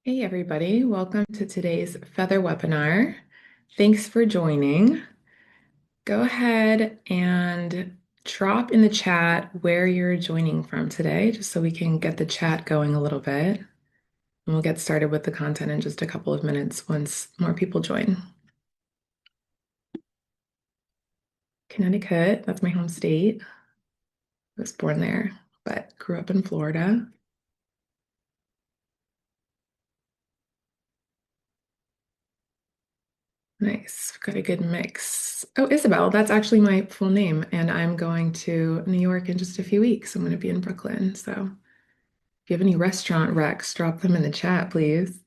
Hey everybody, welcome to today's Feather webinar. Thanks for joining. Go ahead and drop in the chat where you're joining from today, just so we can get the chat going a little bit. And we'll get started with the content in just a couple of minutes once more people join. Connecticut, that's my home state. I was born there, but grew up in Florida. Nice, we've got a good mix. Oh, Isabel, that's actually my full name, and I'm going to New York in just a few weeks. I'm going to be in Brooklyn. So if you have any restaurant recs, drop them in the chat, please.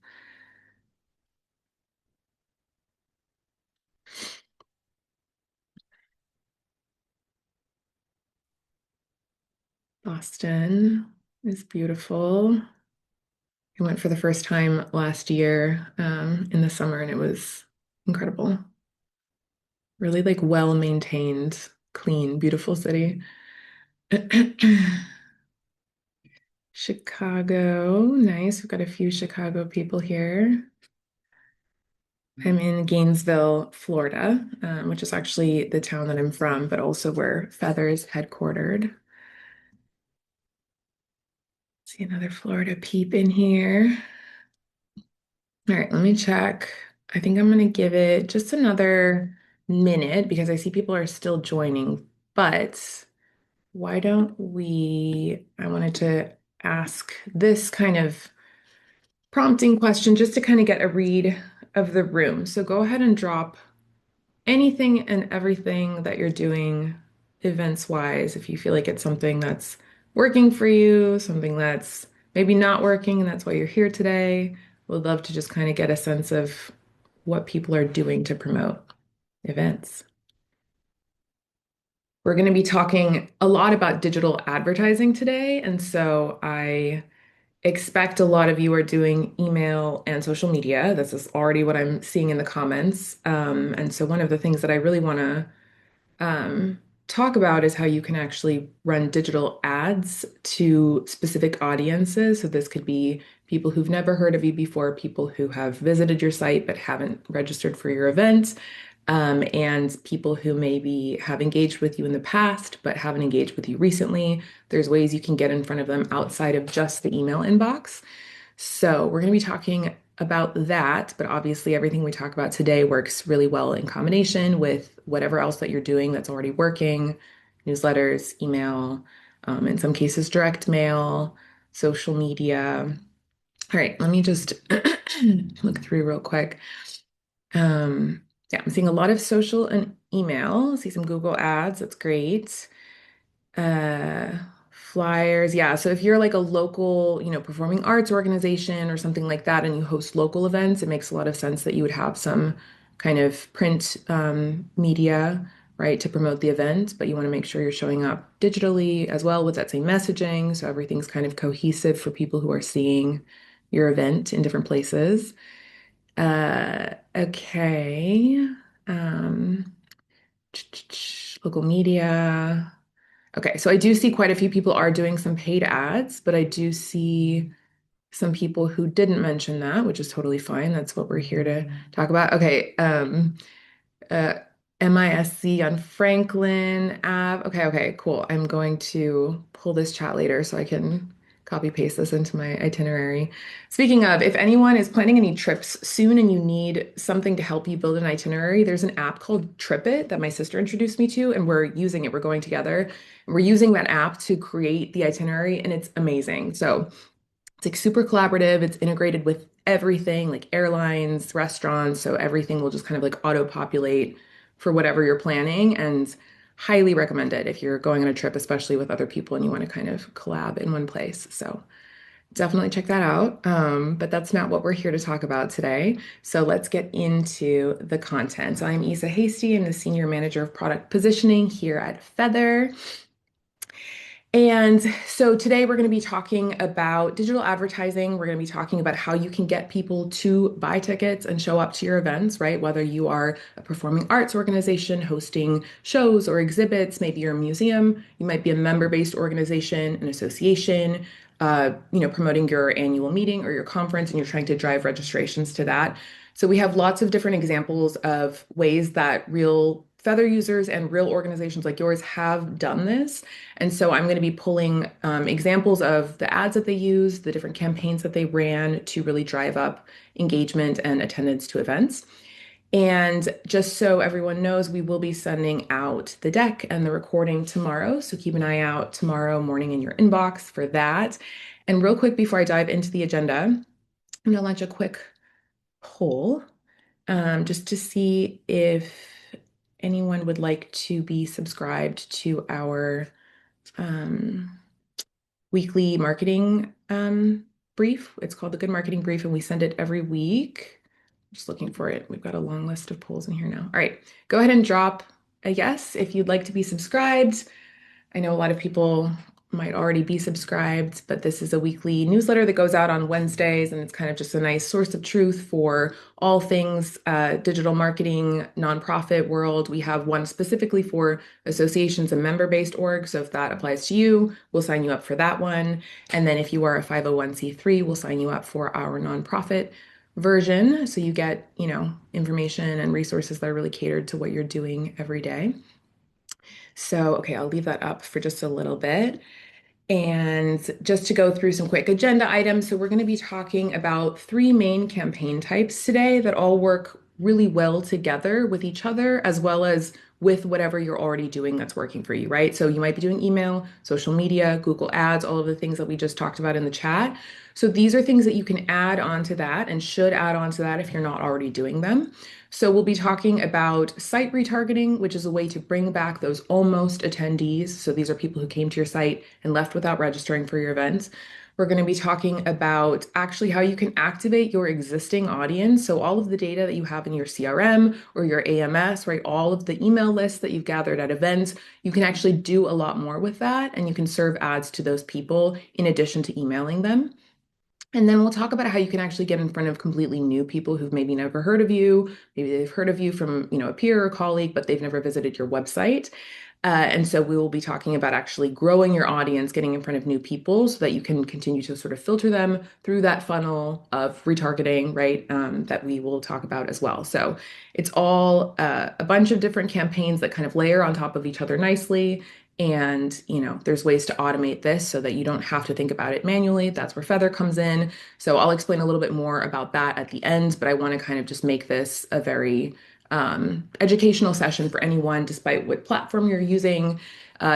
Boston is beautiful. I went for the first time last year in the summer, and it was incredible. Really like well maintained, clean, beautiful city. Chicago, nice. We've got a few Chicago people here. I'm in Gainesville, Florida, which is actually the town that I'm from, but also where Feathr is headquartered. See another Florida peep in here. All right, let me check. I think I'm going to give it just another minute because I see people are still joining. But why don't I wanted to ask this kind of prompting question just to kind of get a read of the room. So go ahead and drop anything and everything that you're doing events wise, if you feel like it's something that's working for you, something that's maybe not working, and that's why you're here today. Would love to just kind of get a sense of what people are doing to promote events. We're going to be talking a lot about digital advertising today, and so I expect a lot of you are doing email and social media. This is already what I'm seeing in the comments. And so one of the things that I really want to um, talk about is how you can actually run digital ads to specific audiences. So this could be people who've never heard of you before, people who have visited your site but haven't registered for your event, and people who maybe have engaged with you in the past but haven't engaged with you recently. There's ways you can get in front of them outside of just the email inbox. So we're going to be talking about that, but obviously everything we talk about today works really well in combination with whatever else that you're doing that's already working, newsletters, email, in some cases direct mail, social media. All right, let me just look through real quick. Yeah, I'm seeing a lot of social and email. See some Google ads. That's great. Uh, Flyers. Yeah. So if you're like a local, performing arts organization or something like that, and you host local events, it makes a lot of sense that you would have some kind of print media, right, to promote the event, but you want to make sure you're showing up digitally as well with that same messaging. So everything's kind of cohesive for people who are seeing your event in different places. Okay. Um, Local media. Okay, so I do see quite a few people are doing some paid ads, but I do see some people who didn't mention that, which is totally fine. That's what we're here to talk about. Okay, uh, MISC on Franklin Ave. Okay, cool. I'm going to pull this chat later so I can copy paste this into my itinerary. Speaking of, if anyone is planning any trips soon and you need something to help you build an itinerary, there's an app called TripIt that my sister introduced me to, and we're using it. We're going together. And we're using that app to create the itinerary, and it's amazing. So it's like super collaborative. It's integrated with everything, like airlines, restaurants. So everything will just kind of like auto-populate for whatever you're planning. And highly recommend it if you're going on a trip, especially with other people and you want to kind of collab in one place. So definitely check that out. But that's not what we're here to talk about today. So let's get into the content. So I'm Isa Hasty. I'm the Senior Manager of Product Positioning here at Feathr. And so today we're going to be talking about digital advertising. We're going to be talking about how you can get people to buy tickets and show up to your events, right? Whether you are a performing arts organization hosting shows or exhibits, maybe you're a museum, you might be a member-based organization, an association, promoting your annual meeting or your conference, and you're trying to drive registrations to that. So we have lots of different examples of ways that real Feathr users and real organizations like yours have done this. And so I'm going to be pulling examples of the ads that they use, the different campaigns that they ran to really drive up engagement and attendance to events. And just so everyone knows, we will be sending out the deck and the recording tomorrow. So keep an eye out tomorrow morning in your inbox for that. And real quick, before I dive into the agenda, I'm going to launch a quick poll just to see if anyone would like to be subscribed to our um, weekly marketing brief. It's called the Good Marketing Brief, and we send it every week. Just looking for it. We've got a long list of polls in here now. All right, go ahead and drop a yes if you'd like to be subscribed. I know a lot of people might already be subscribed, but this is a weekly newsletter that goes out on Wednesdays, and it's kind of just a nice source of truth for all things digital marketing, nonprofit world. We have one specifically for associations and member-based orgs. So if that applies to you, we'll sign you up for that one. And then if you are a 501c3, we'll sign you up for our nonprofit version. So you get, information and resources that are really catered to what you're doing every day. So, okay, I'll leave that up for just a little bit. And just to go through some quick agenda items, so we're going to be talking about three main campaign types today that all work really well together with each other, as well as with whatever you're already doing that's working for you, right? So you might be doing email, social media, Google Ads, all of the things that we just talked about in the chat. So these are things that you can add on to that and should add on to that if you're not already doing them. So we'll be talking about site retargeting, which is a way to bring back those almost attendees. So these are people who came to your site and left without registering for your events. We're going to be talking about actually how you can activate your existing audience. So all of the data that you have in your CRM or your AMS, right? All of the email lists that you've gathered at events, you can actually do a lot more with that, and you can serve ads to those people in addition to emailing them. And then we'll talk about how you can actually get in front of completely new people who've maybe never heard of you. Maybe they've heard of you from, a peer or colleague, but they've never visited your website. And so we will be talking about actually growing your audience, getting in front of new people so that you can continue to sort of filter them through that funnel of retargeting, right? That we will talk about as well. So it's all a bunch of different campaigns that kind of layer on top of each other nicely. And, there's ways to automate this so that you don't have to think about it manually. That's where Feathr comes in. So I'll explain a little bit more about that at the end, but I want to kind of just make this a very educational session for anyone, despite what platform you're using,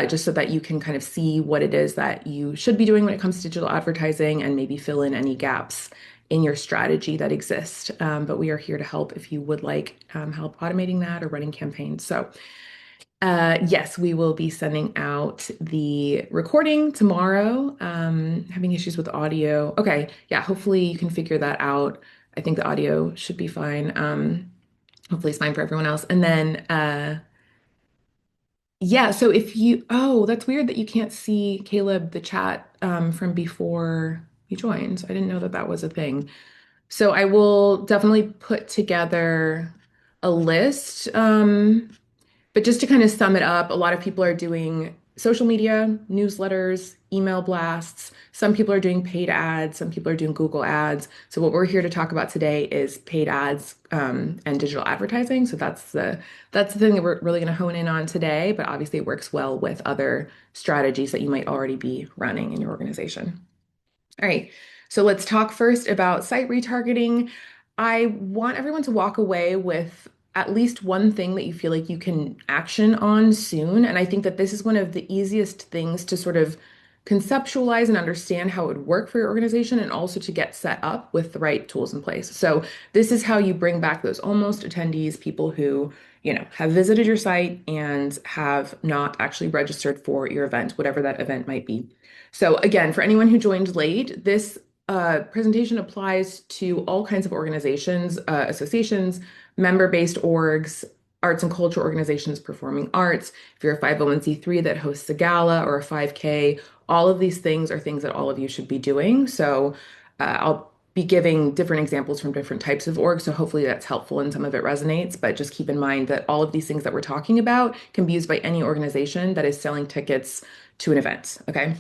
just so that you can kind of see what it is that you should be doing when it comes to digital advertising and maybe fill in any gaps in your strategy that exist. But we are here to help if you would like help automating that or running campaigns. So yes, we will be sending out the recording tomorrow. Having issues with audio. Okay, yeah, hopefully you can figure that out. I think the audio should be fine. Hopefully it's fine for everyone else. And then yeah, so oh, that's weird that you can't see Caleb, the chat from before you joined. I didn't know that that was a thing. So I will definitely put together a list. But just to kind of sum it up, a lot of people are doing social media, newsletters, email blasts. Some people are doing paid ads. Some people are doing Google ads. So what we're here to talk about today is paid ads and digital advertising. So that's the thing that we're really going to hone in on today. But obviously, it works well with other strategies that you might already be running in your organization. All right, so let's talk first about site retargeting. I want everyone to walk away with at least one thing that you feel like you can action on soon. And I think that this is one of the easiest things to sort of conceptualize and understand how it would work for your organization and also to get set up with the right tools in place. So this is how you bring back those almost attendees, people who, have visited your site and have not actually registered for your event, whatever that event might be. So again, for anyone who joined late, this presentation applies to all kinds of organizations, associations, member-based orgs, arts and culture organizations performing arts, if you're a 501(c)(3 that hosts a gala or a 5K, all of these things are things that all of you should be doing. So I'll be giving different examples from different types of orgs. So hopefully that's helpful and some of it resonates. But just keep in mind that all of these things that we're talking about can be used by any organization that is selling tickets to an event. Okay.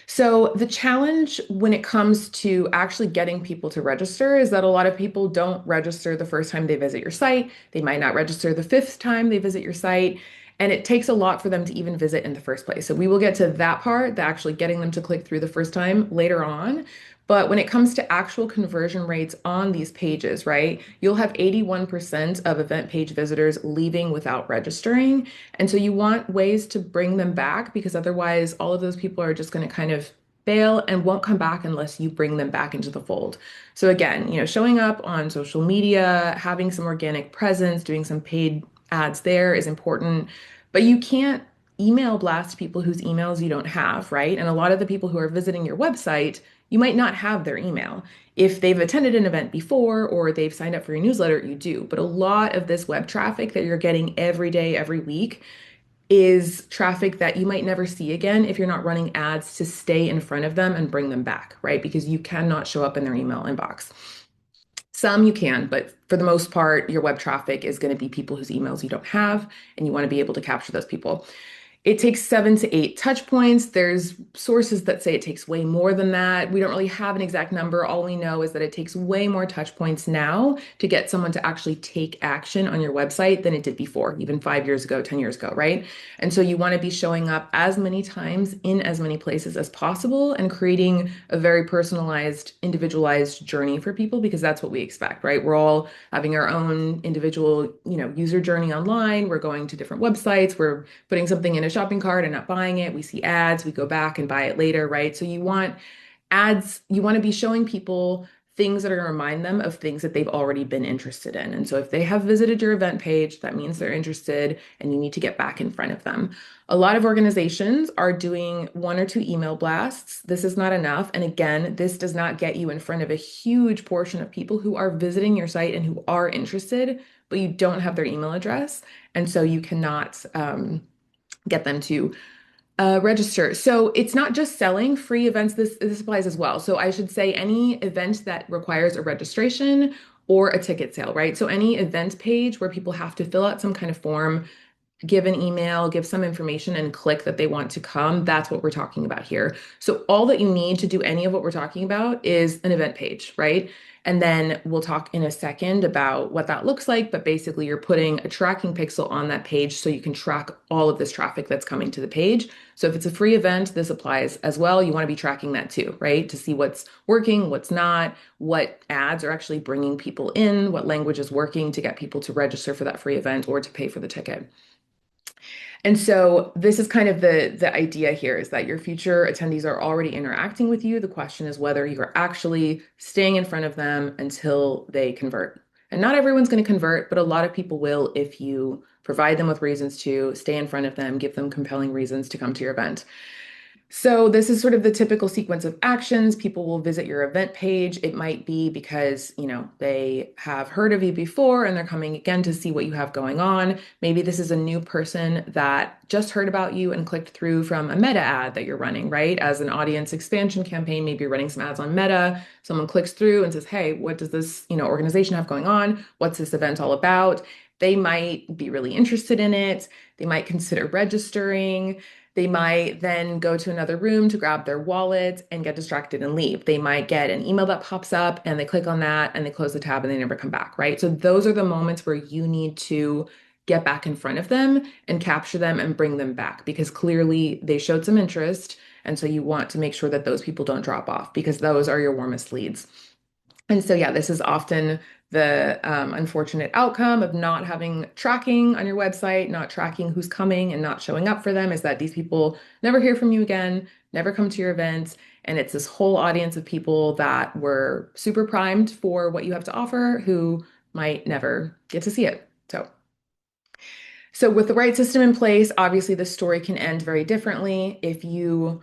So, the challenge when it comes to actually getting people to register is that a lot of people don't register the first time they visit your site. They might not register the fifth time they visit your site. And it takes a lot for them to even visit in the first place. So, we will get to that part, the actually getting them to click through the first time later on. But when it comes to actual conversion rates on these pages, right, you'll have 81% of event page visitors leaving without registering. And so you want ways to bring them back because otherwise, all of those people are just going to kind of fail and won't come back unless you bring them back into the fold. So again, showing up on social media, having some organic presence, doing some paid ads there is important, but you can't email blast people whose emails you don't have, right? And a lot of the people who are visiting your website, you might not have their email. If they've attended an event before or they've signed up for your newsletter, you do. But a lot of this web traffic that you're getting every day, every week, is traffic that you might never see again if you're not running ads to stay in front of them and bring them back, right? Because you cannot show up in their email inbox. Some you can, but for the most part, your web traffic is going to be people whose emails you don't have, and you want to be able to capture those people. It takes 7 to 8 touch points. There's sources that say it takes way more than that. We don't really have an exact number. All we know is that it takes way more touch points now to get someone to actually take action on your website than it did before, even 5 years ago, 10 years ago, right? And so you want to be showing up as many times in as many places as possible and creating a very personalized, individualized journey for people because that's what we expect, right? We're all having our own individual, user journey online. We're going to different websites. We're putting something in a shopping cart and not buying it. We see ads, we go back and buy it later, right? So you want ads, you want to be showing people things that are going to remind them of things that they've already been interested in. And so if they have visited your event page, that means they're interested and you need to get back in front of them. A lot of organizations are doing 1 or 2 email blasts. This is not enough. And again, this does not get you in front of a huge portion of people who are visiting your site and who are interested, but you don't have their email address. And so you cannot get them to register. So it's not just selling free events. This applies as well. So I should say any event that requires a registration or a ticket sale, right? So any event page where people have to fill out some kind of form, give an email, give some information, and click that they want to come. That's what we're talking about here. So all that you need to do any of what we're talking about is an event page, right? And then we'll talk in a second about what that looks like. But basically, you're putting a tracking pixel on that page so you can track all of this traffic that's coming to the page. So if it's a free event, this applies as well. You want to be tracking that too, right? To see what's working, what's not, what ads are actually bringing people in, what language is working to get people to register for that free event or to pay for the ticket. And so this is kind of the idea here is that your future attendees are already interacting with you. The question is whether you're actually staying in front of them until they convert. And not everyone's going to convert, but a lot of people will if you provide them with reasons to stay in front of them, give them compelling reasons to come to your event. So this is sort of the typical sequence of actions. People will visit your event page. It might be because, they have heard of you before and they're coming again to see what you have going on. Maybe this is a new person that just heard about you and clicked through from a Meta ad that you're running, right? As an audience expansion campaign, maybe you're running some ads on Meta. Someone clicks through and says, "Hey, what does this, organization have going on? What's this event all about?" They might be really interested in it. They might consider registering. They might then go to another room to grab their wallet and get distracted and leave. They might get an email that pops up and they click on that and they close the tab and they never come back, right? So those are the moments where you need to get back in front of them and capture them and bring them back because clearly they showed some interest. And so you want to make sure that those people don't drop off because those are your warmest leads. And so, yeah, this is often the unfortunate outcome of not having tracking on your website, not tracking who's coming and not showing up for them is that these people never hear from you again, never come to your events. And it's this whole audience of people that were super primed for what you have to offer who might never get to see it. So with the right system in place, obviously the story can end very differently. If you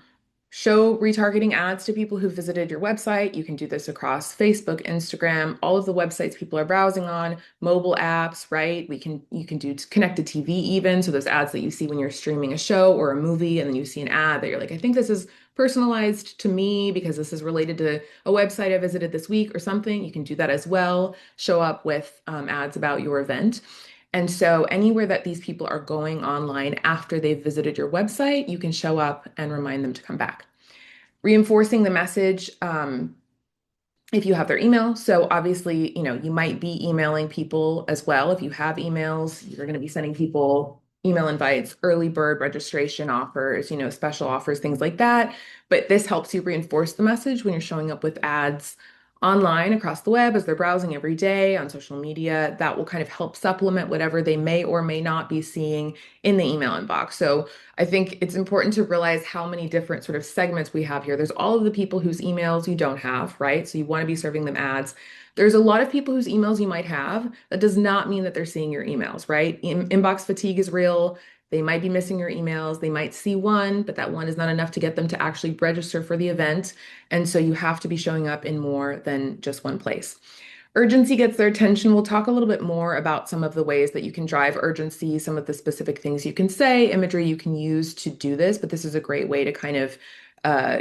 show retargeting ads to people who visited your website. You can do this across Facebook, Instagram, all of the websites people are browsing on, mobile apps, right? You can do connected TV even. So those ads that you see when you're streaming a show or a movie, and then you see an ad that you're like, I think this is personalized to me because this is related to a website I visited this week or something. You can do that as well. Show up with ads about your event. And so anywhere that these people are going online after they've visited your website, you can show up and remind them to come back. Reinforcing the message, if you have their email. So obviously, you might be emailing people as well. If you have emails, you're going to be sending people email invites, early bird registration offers, special offers, things like that. But this helps you reinforce the message when you're showing up with ads online across the web as they're browsing every day on social media. That will kind of help supplement whatever they may or may not be seeing in the email inbox. So I think it's important to realize how many different sort of segments we have here. There's all of the people whose emails you don't have, right? So you want to be serving them ads. There's a lot of people whose emails you might have. That does not mean that they're seeing your emails, right? Inbox fatigue is real. They might be missing your emails. They might see one, but that one is not enough to get them to actually register for the event. And so you have to be showing up in more than just one place. Urgency gets their attention. We'll talk a little bit more about some of the ways that you can drive urgency, some of the specific things you can say, imagery you can use to do this, but this is a great way to kind of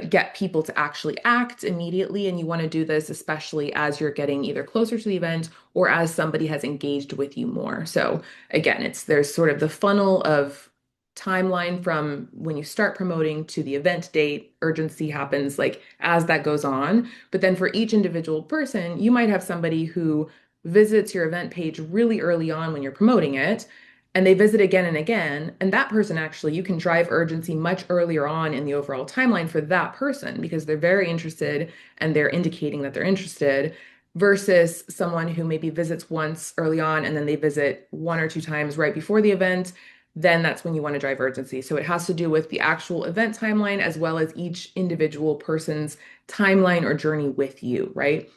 get people to actually act immediately. And you want to do this especially as you're getting either closer to the event or as somebody has engaged with you more. So again, there's sort of the funnel of timeline from when you start promoting to the event date. Urgency happens like as that goes on. But then for each individual person, you might have somebody who visits your event page really early on when you're promoting it, and they visit again and again. And that person actually, you can drive urgency much earlier on in the overall timeline for that person because they're very interested and they're indicating that they're interested versus someone who maybe visits once early on and then they visit one or two times right before the event. Then that's when you want to drive urgency. So it has to do with the actual event timeline as well as each individual person's timeline or journey with you, right?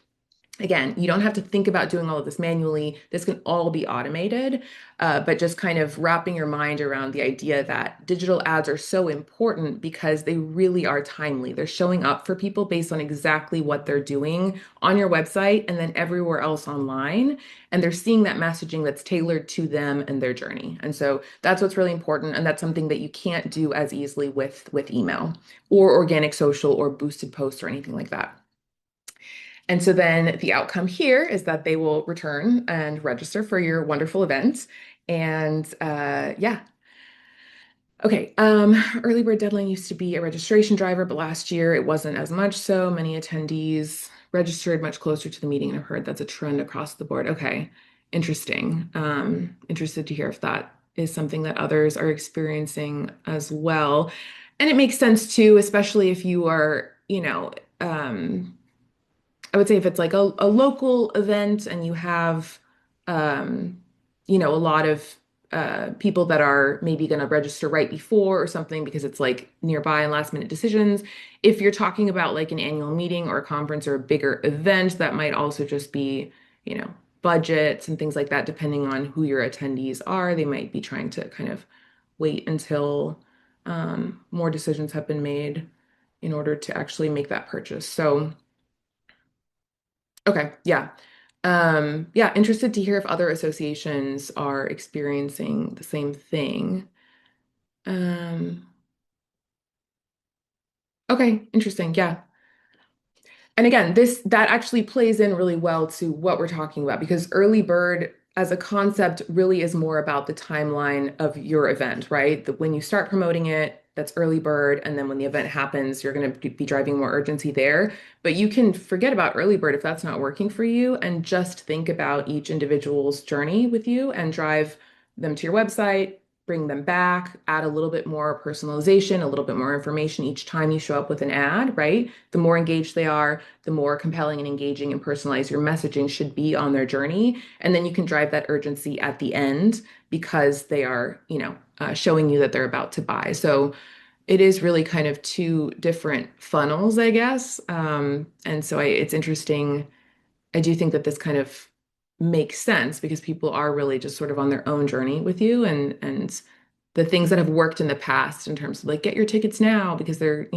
Again, you don't have to think about doing all of this manually. This can all be automated, but just kind of wrapping your mind around the idea that digital ads are so important because they really are timely. They're showing up for people based on exactly what they're doing on your website and then everywhere else online. And they're seeing that messaging that's tailored to them and their journey. And so that's what's really important. And that's something that you can't do as easily with email or organic social or boosted posts or anything like that. And so then the outcome here is that they will return and register for your wonderful event. And yeah. Okay. Early bird deadline used to be a registration driver, but last year it wasn't as much so. Many attendees registered much closer to the meeting, and I've heard that's a trend across the board. Okay. Interesting. Interested to hear if that is something that others are experiencing as well. And it makes sense too, especially if you are, I would say if it's like a local event and you have, um, a lot of people that are maybe going to register right before or something because it's like nearby and last minute decisions. If you're talking about like an annual meeting or a conference or a bigger event, that might also just be, budgets and things like that, depending on who your attendees are. They might be trying to kind of wait until more decisions have been made in order to actually make that purchase. So, okay, yeah. Yeah, interested to hear if other associations are experiencing the same thing. Um, okay, interesting. Yeah. And again, this that actually plays in really well to what we're talking about because early bird as a concept really is more about the timeline of your event, right? That when you start promoting it, that's early bird, and then when the event happens, you're going to be driving more urgency there. But you can forget about early bird if that's not working for you and just think about each individual's journey with you and drive them to your website, bring them back, add a little bit more personalization, a little bit more information each time you show up with an ad, right? The more engaged they are, the more compelling and engaging and personalized your messaging should be on their journey. And then you can drive that urgency at the end because they are, showing you that they're about to buy. So it is really kind of two different funnels, I guess. And so it's interesting. I do think that this kind of makes sense because people are really just sort of on their own journey with you and the things that have worked in the past in terms of like get your tickets now because they're,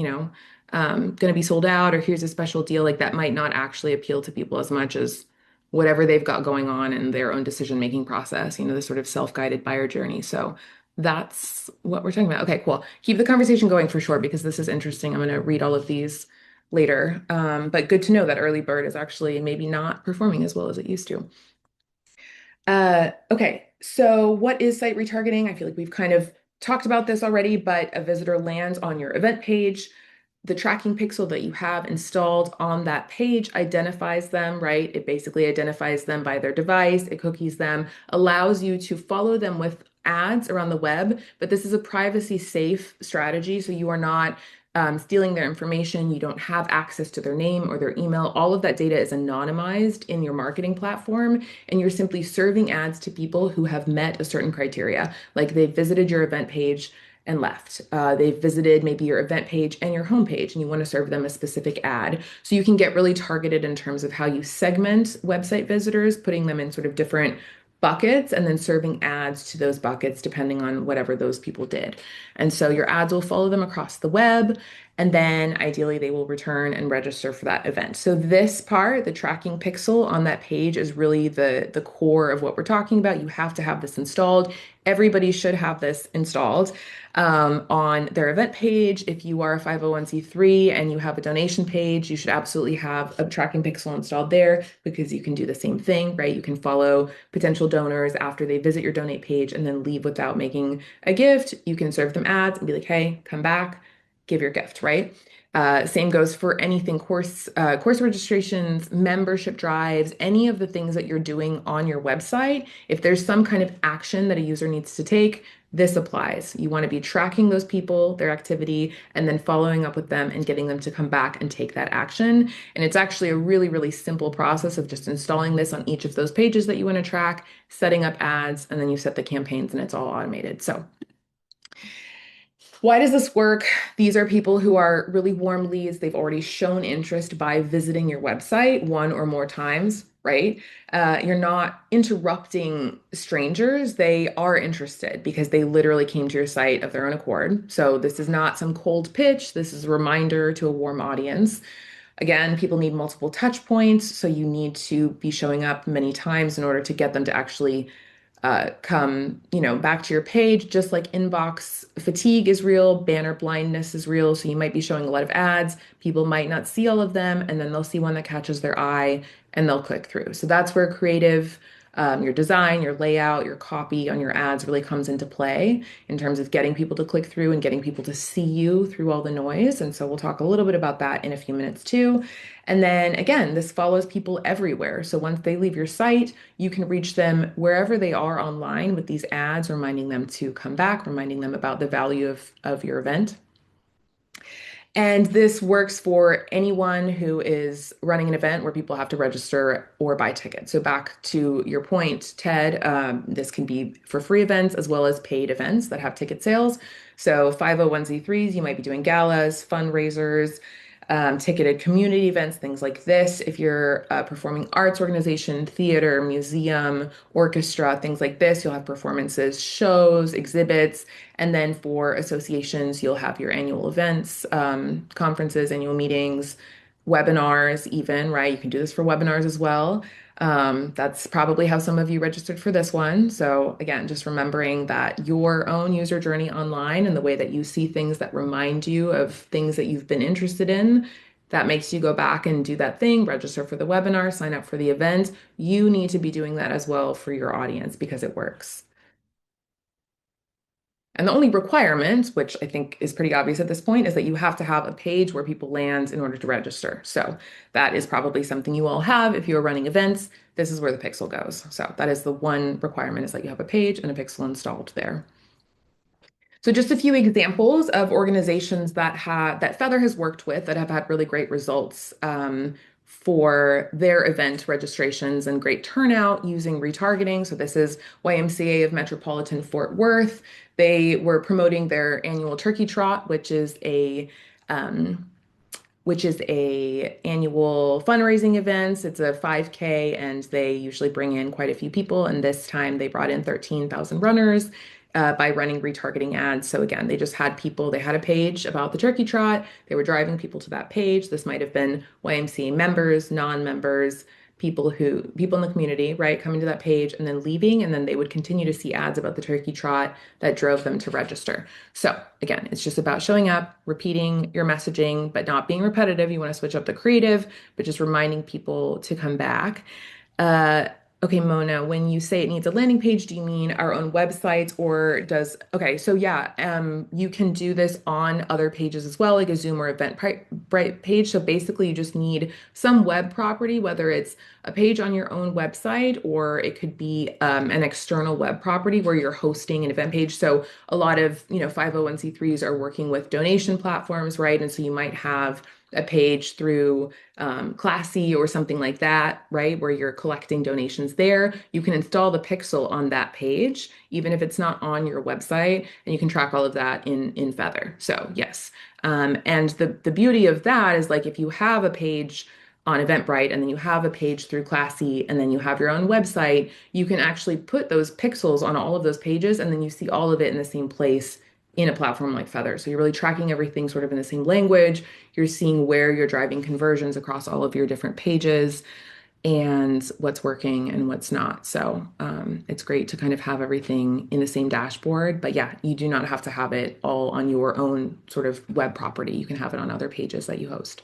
going to be sold out, or here's a special deal, like that might not actually appeal to people as much as whatever they've got going on in their own decision-making process, the sort of self-guided buyer journey. So that's what we're talking about. Okay, cool. Keep the conversation going for sure because this is interesting. I'm going to read all of these later. But good to know that early bird is actually maybe not performing as well as it used to. Okay, so what is site retargeting? I feel like we've kind of talked about this already, but a visitor lands on your event page. The tracking pixel that you have installed on that page identifies them, right? It basically identifies them by their device, it cookies them, allows you to follow them with ads around the web, but this is a privacy safe strategy. So you are not stealing their information. You don't have access to their name or their email. All of that data is anonymized in your marketing platform, and you're simply serving ads to people who have met a certain criteria, like they've visited your event page and left. They've visited maybe your event page and your homepage, and you want to serve them a specific ad. So you can get really targeted in terms of how you segment website visitors, putting them in sort of different buckets and then serving ads to those buckets depending on whatever those people did. And so your ads will follow them across the web, and then ideally they will return and register for that event. So this part, the tracking pixel on that page, is really the core of what we're talking about. You have to have this installed. Everybody should have this installed on their event page. If you are a 501(c)(3) and you have a donation page, you should absolutely have a tracking pixel installed there because you can do the same thing, right? You can follow potential donors after they visit your donate page and then leave without making a gift. You can serve them ads and be like, hey, come back, give your gift, right? Same goes for anything course registrations, membership drives, any of the things that you're doing on your website. If there's some kind of action that a user needs to take, this applies. You want to be tracking those people, their activity, and then following up with them and getting them to come back and take that action. And it's actually a really, really simple process of just installing this on each of those pages that you want to track, setting up ads, and then you set the campaigns and it's all automated. So why does this work? These are people who are really warm leads. They've already shown interest by visiting your website one or more times, right? You're not interrupting strangers. They are interested because they literally came to your site of their own accord. So this is not some cold pitch. This is a reminder to a warm audience. Again, people need multiple touch points, so you need to be showing up many times in order to get them to actually come, back to your page. Just like inbox fatigue is real, banner blindness is real. So you might be showing a lot of ads. People might not see all of them, and then they'll see one that catches their eye and they'll click through. So that's where creative, your design, your layout, your copy on your ads really comes into play in terms of getting people to click through and getting people to see you through all the noise. And so we'll talk a little bit about that in a few minutes too. And then again, this follows people everywhere. So once they leave your site, you can reach them wherever they are online with these ads, reminding them to come back, reminding them about the value of your event. And this works for anyone who is running an event where people have to register or buy tickets. So back to your point, Ted, this can be for free events as well as paid events that have ticket sales. So 501(c)(3)s, you might be doing galas, fundraisers, ticketed community events, things like this. If you're a performing arts organization, theater, museum, orchestra, things like this, you'll have performances, shows, exhibits. And then for associations, you'll have your annual events, conferences, annual meetings, webinars, even, right? You can do this for webinars as well. That's probably how some of you registered for this one. So again, just remembering that your own user journey online and the way that you see things that remind you of things that you've been interested in, that makes you go back and do that thing, register for the webinar, sign up for the event. You need to be doing that as well for your audience because it works. And the only requirement, which I think is pretty obvious at this point, is that you have to have a page where people land in order to register. So that is probably something you all have if you're running events. This is where the pixel goes. So that is the one requirement, is that you have a page and a pixel installed there. So just a few examples of organizations that Feathr has worked with that have had really great results for their event registrations and great turnout using retargeting. So this is YMCA of Metropolitan Fort Worth. They were promoting their annual Turkey Trot, um, which is a annual fundraising event. It's a 5K, and they usually bring in quite a few people. And this time they brought in 13,000 runners. by running retargeting ads. So again, they just had people, they had a page about the turkey trot. They were driving people to that page. This might have been YMCA members, non-members, people in the community, right, coming to that page and then leaving, and then they would continue to see ads about the turkey trot that drove them to register. So again, it's just about showing up, repeating your messaging, but not being repetitive. You want to switch up the creative, but just reminding people to come back. Uh, okay, Mona, when you say it needs a landing page, do you mean our own websites or okay, so yeah, you can do this on other pages as well, like a Zoom or Eventbrite page. So basically you just need some web property, whether it's a page on your own website or it could be an external web property where you're hosting an event page. So a lot of, 501(c)(3)s are working with donation platforms, right? And so you might have a page through Classy or something like that, right? Where you're collecting donations there. You can install the pixel on that page, even if it's not on your website, and you can track all of that in Feathr. So yes. And the beauty of that is like if you have a page on Eventbrite and then you have a page through Classy and then you have your own website, you can actually put those pixels on all of those pages and then you see all of it in the same place in a platform like Feathr. So you're really tracking everything sort of in the same language. You're seeing where you're driving conversions across all of your different pages and what's working and what's not. So it's great to kind of have everything in the same dashboard. But yeah, you do not have to have it all on your own sort of web property. You can have it on other pages that you host.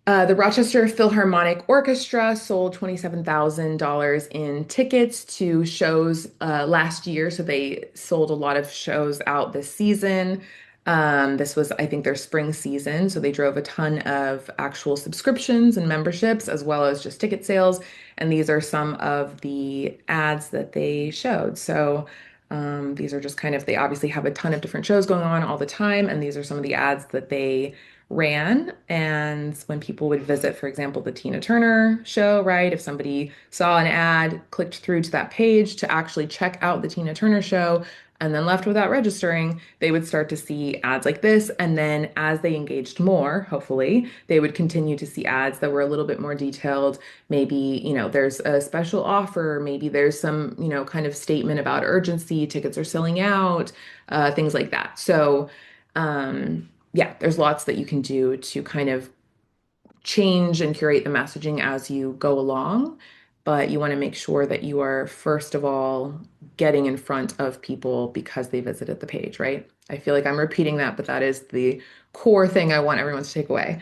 The Rochester Philharmonic Orchestra sold $27,000 in tickets to shows last year. So they sold a lot of shows out this season. This was, I think, their spring season. So they drove a ton of actual subscriptions and memberships, as well as just ticket sales. And these are some of the ads that they showed. So these are just kind of, they obviously have a ton of different shows going on all the time. And these are some of the ads that they ran. And when people would visit, for example, the Tina Turner show, right? If somebody saw an ad, clicked through to that page to actually check out the Tina Turner show, and then left without registering, they would start to see ads like this. And then as they engaged more, hopefully, they would continue to see ads that were a little bit more detailed. Maybe, there's a special offer. Maybe there's some, kind of statement about urgency, tickets are selling out, things like that. So, yeah, there's lots that you can do to kind of change and curate the messaging as you go along, but you want to make sure that you are, first of all, getting in front of people because they visited the page, right? I feel like I'm repeating that, but that is the core thing I want everyone to take away.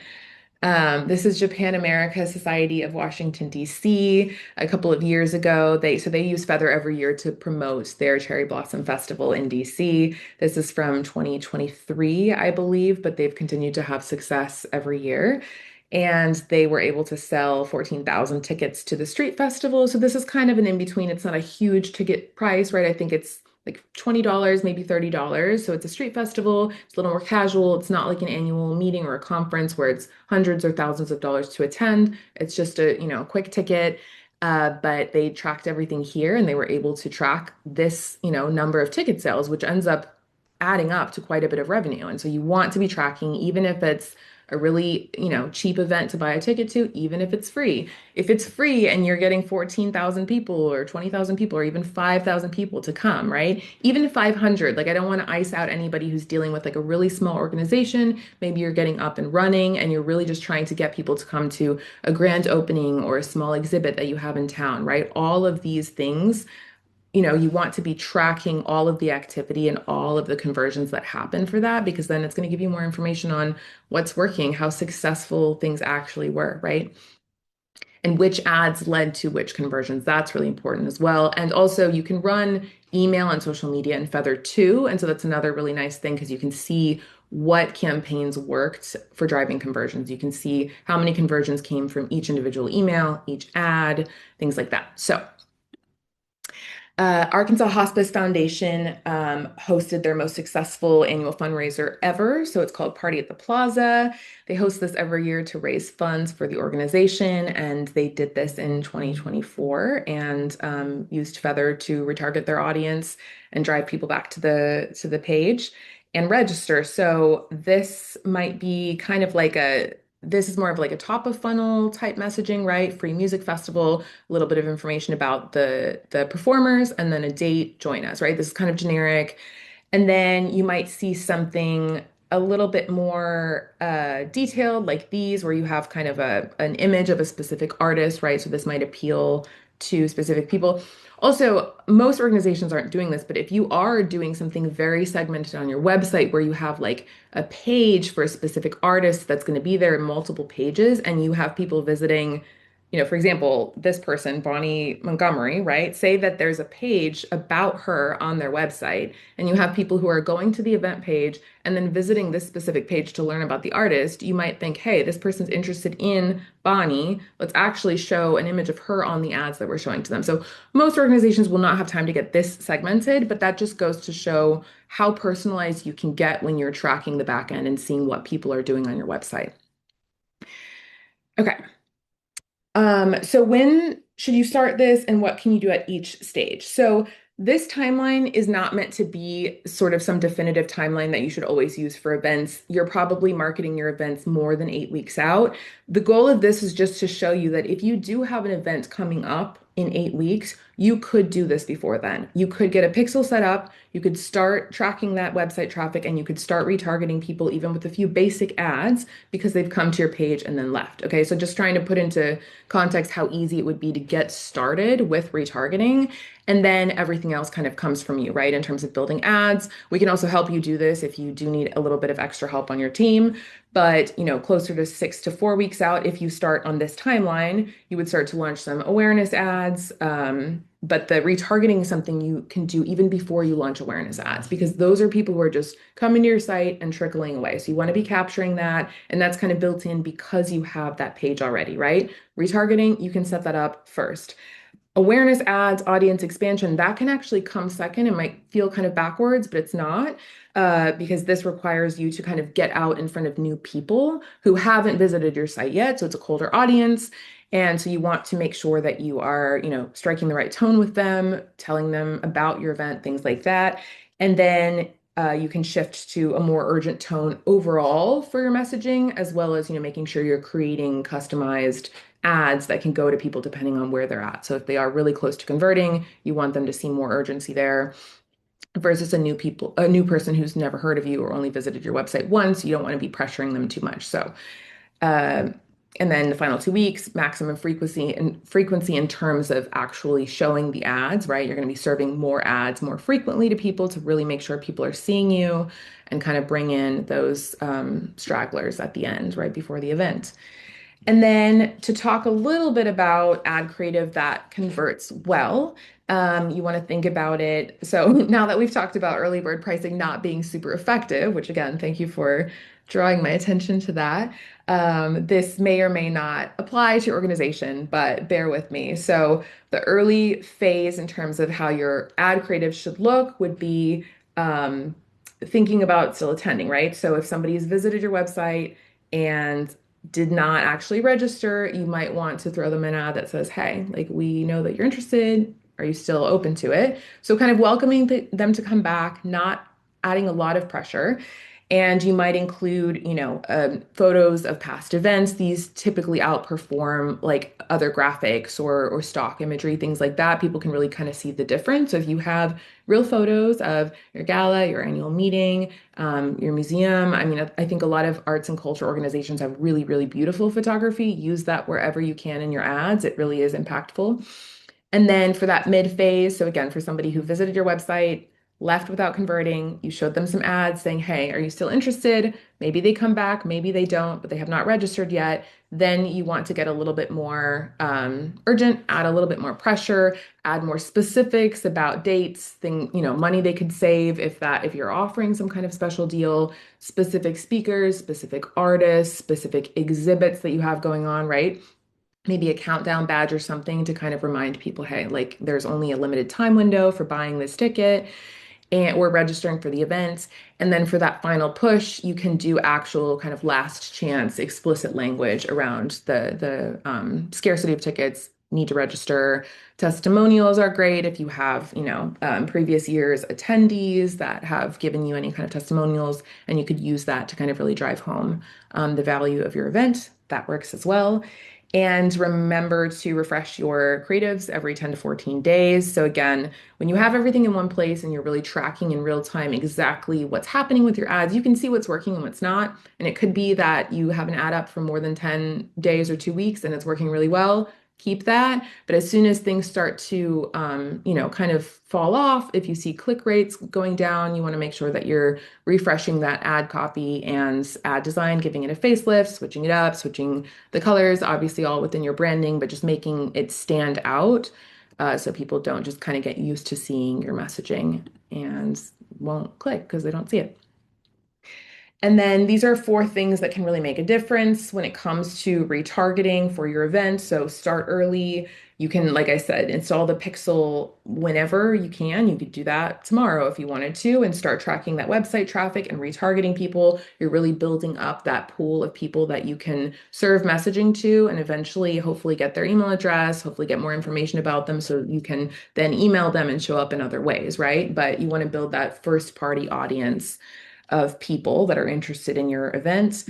This is Japan America Society of Washington, D.C. A couple of years ago, they use Feathr every year to promote their Cherry Blossom Festival in D.C. This is from 2023, I believe, but they've continued to have success every year. And they were able to sell 14,000 tickets to the street festival. So this is kind of an in-between. It's not a huge ticket price, right? I think it's like $20, maybe $30. So it's a street festival. It's a little more casual. It's not like an annual meeting or a conference where it's hundreds or thousands of dollars to attend. It's just a, quick ticket. But they tracked everything here and they were able to track this, number of ticket sales, which ends up adding up to quite a bit of revenue. And so you want to be tracking, even if it's a really, cheap event to buy a ticket to, even if it's free. If it's free and you're getting 14,000 people or 20,000 people or even 5,000 people to come, right? Even 500, like I don't want to ice out anybody who's dealing with like a really small organization. Maybe you're getting up and running and you're really just trying to get people to come to a grand opening or a small exhibit that you have in town, right? All of these things, you want to be tracking all of the activity and all of the conversions that happen for that, because then it's going to give you more information on what's working, how successful things actually were, right? And which ads led to which conversions. That's really important as well. And also, you can run email and social media in Feathr too. And so that's another really nice thing because you can see what campaigns worked for driving conversions. You can see how many conversions came from each individual email, each ad, things like that. So, Arkansas Hospice Foundation hosted their most successful annual fundraiser ever. So it's called Party at the Plaza. They host this every year to raise funds for the organization. And they did this in 2024 and used Feathr to retarget their audience and drive people back to the page and register. So this might be kind of like this is more of like a top of funnel type messaging, right? Free music festival, a little bit of information about the performers, and then a date, join us, right? This is kind of generic. And then you might see something a little bit more detailed, like these, where you have kind of an image of a specific artist, right? So this might appeal to specific people. Also, most organizations aren't doing this, but if you are doing something very segmented on your website where you have like a page for a specific artist that's going to be there in multiple pages, and you have people visiting, for example, this person, Bonnie Montgomery, right? Say that there's a page about her on their website, and you have people who are going to the event page and then visiting this specific page to learn about the artist. You might think, hey, this person's interested in Bonnie. Let's actually show an image of her on the ads that we're showing to them. So most organizations will not have time to get this segmented, but that just goes to show how personalized you can get when you're tracking the back end and seeing what people are doing on your website. Okay. So when should you start this and what can you do at each stage? So this timeline is not meant to be sort of some definitive timeline that you should always use for events. You're probably marketing your events more than 8 weeks out. The goal of this is just to show you that if you do have an event coming up in 8 weeks, you could do this before then. You could get a pixel set up, you could start tracking that website traffic, and you could start retargeting people even with a few basic ads because they've come to your page and then left. Okay, so just trying to put into context how easy it would be to get started with retargeting. And then everything else kind of comes from you, right? In terms of building ads. We can also help you do this if you do need a little bit of extra help on your team. But, closer to 6 to 4 weeks out, if you start on this timeline, you would start to launch some awareness ads. But the retargeting is something you can do even before you launch awareness ads, because those are people who are just coming to your site and trickling away. So you want to be capturing that. And that's kind of built in because you have that page already, right? Retargeting, you can set that up first. Awareness ads, audience expansion, that can actually come second. It might feel kind of backwards, but it's not, because this requires you to kind of get out in front of new people who haven't visited your site yet. So it's a colder audience. And so you want to make sure that you are, striking the right tone with them, telling them about your event, things like that. And then you can shift to a more urgent tone overall for your messaging, as well as, making sure you're creating customized ads that can go to people depending on where they're at. So if they are really close to converting, you want them to see more urgency there versus a new person who's never heard of you or only visited your website once. You don't want to be pressuring them too much. So, uh, and then the final 2 weeks, maximum frequency in terms of actually showing the ads, right? You're going to be serving more ads more frequently to people to really make sure people are seeing you and kind of bring in those stragglers at the end, right before the event. And then to talk a little bit about ad creative that converts well, you want to think about it. So now that we've talked about early bird pricing not being super effective, which again, thank you for drawing my attention to that. This may or may not apply to your organization, but bear with me. So the early phase in terms of how your ad creative should look would be thinking about still attending, right? So if somebody's visited your website and did not actually register, you might want to throw them an ad that says, hey, like we know that you're interested. Are you still open to it? So kind of welcoming them to come back, not adding a lot of pressure. And you might include, photos of past events. These typically outperform like other graphics or stock imagery, things like that. People can really kind of see the difference. So if you have real photos of your gala, your annual meeting, your museum. I mean, I think a lot of arts and culture organizations have really, really beautiful photography. Use that wherever you can in your ads. It really is impactful. And then for that mid phase, so again, for somebody who visited your website, left without converting, you showed them some ads saying, hey, are you still interested? Maybe they come back, maybe they don't, but they have not registered yet. Then you want to get a little bit more urgent, add a little bit more pressure, add more specifics about dates, money they could save if you're offering some kind of special deal, specific speakers, specific artists, specific exhibits that you have going on, right? Maybe a countdown badge or something to kind of remind people, hey, like there's only a limited time window for buying this ticket and we're registering for the event. And then for that final push, you can do actual kind of last chance explicit language around the scarcity of tickets, need to register. Testimonials are great if you have, previous years attendees that have given you any kind of testimonials, and you could use that to kind of really drive home the value of your event. That works as well. And remember to refresh your creatives every 10 to 14 days. So again, when you have everything in one place and you're really tracking in real time exactly what's happening with your ads, you can see what's working and what's not. And it could be that you have an ad up for more than 10 days or 2 weeks and it's working really well. Keep that. But as soon as things start to, kind of fall off, if you see click rates going down, you want to make sure that you're refreshing that ad copy and ad design, giving it a facelift, switching it up, switching the colors, obviously all within your branding, but just making it stand out so people don't just kind of get used to seeing your messaging and won't click because they don't see it. And then these are four things that can really make a difference when it comes to retargeting for your event. So start early. You can, like I said, install the pixel whenever you can. You could do that tomorrow if you wanted to and start tracking that website traffic and retargeting people. You're really building up that pool of people that you can serve messaging to and eventually hopefully get their email address, hopefully get more information about them so you can then email them and show up in other ways, right? But you want to build that first party audience of people that are interested in your event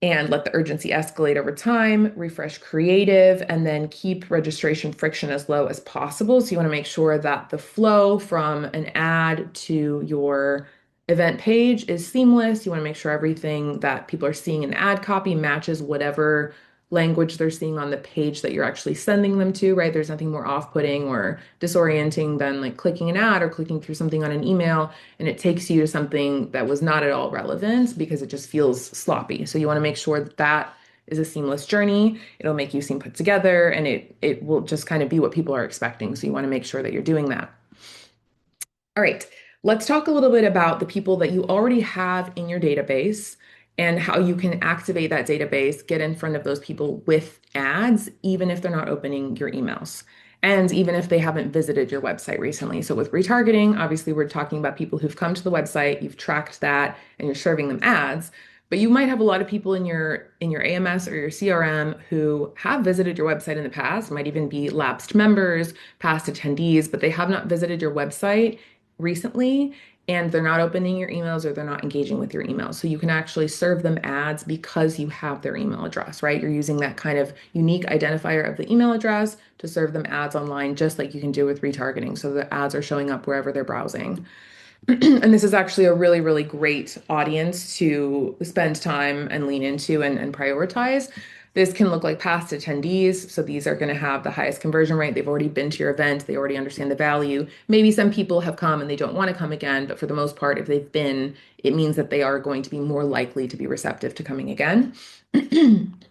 and let the urgency escalate over time, refresh creative, and then keep registration friction as low as possible. So you want to make sure that the flow from an ad to your event page is seamless. You want to make sure everything that people are seeing in ad copy matches whatever language they're seeing on the page that you're actually sending them to, right? There's nothing more off-putting or disorienting than like clicking an ad or clicking through something on an email and it takes you to something that was not at all relevant because it just feels sloppy. So you want to make sure that that is a seamless journey. It'll make you seem put together and it will just kind of be what people are expecting. So you want to make sure that you're doing that. All right, let's talk a little bit about the people that you already have in your database and how you can activate that database, get in front of those people with ads, even if they're not opening your emails. And even if they haven't visited your website recently. So with retargeting, obviously we're talking about people who've come to the website, you've tracked that, and you're serving them ads. But you might have a lot of people in your AMS or your CRM who have visited your website in the past, might even be lapsed members, past attendees, but they have not visited your website recently and they're not opening your emails or they're not engaging with your emails. So you can actually serve them ads because you have their email address, right? You're using that kind of unique identifier of the email address to serve them ads online, just like you can do with retargeting. So the ads are showing up wherever they're browsing. And this is actually a really, really great audience to spend time and lean into and prioritize. This can look like past attendees. So these are going to have the highest conversion rate. They've already been to your event. They already understand the value. Maybe some people have come and they don't want to come again, but for the most part, if they've been, it means that they are going to be more likely to be receptive to coming again.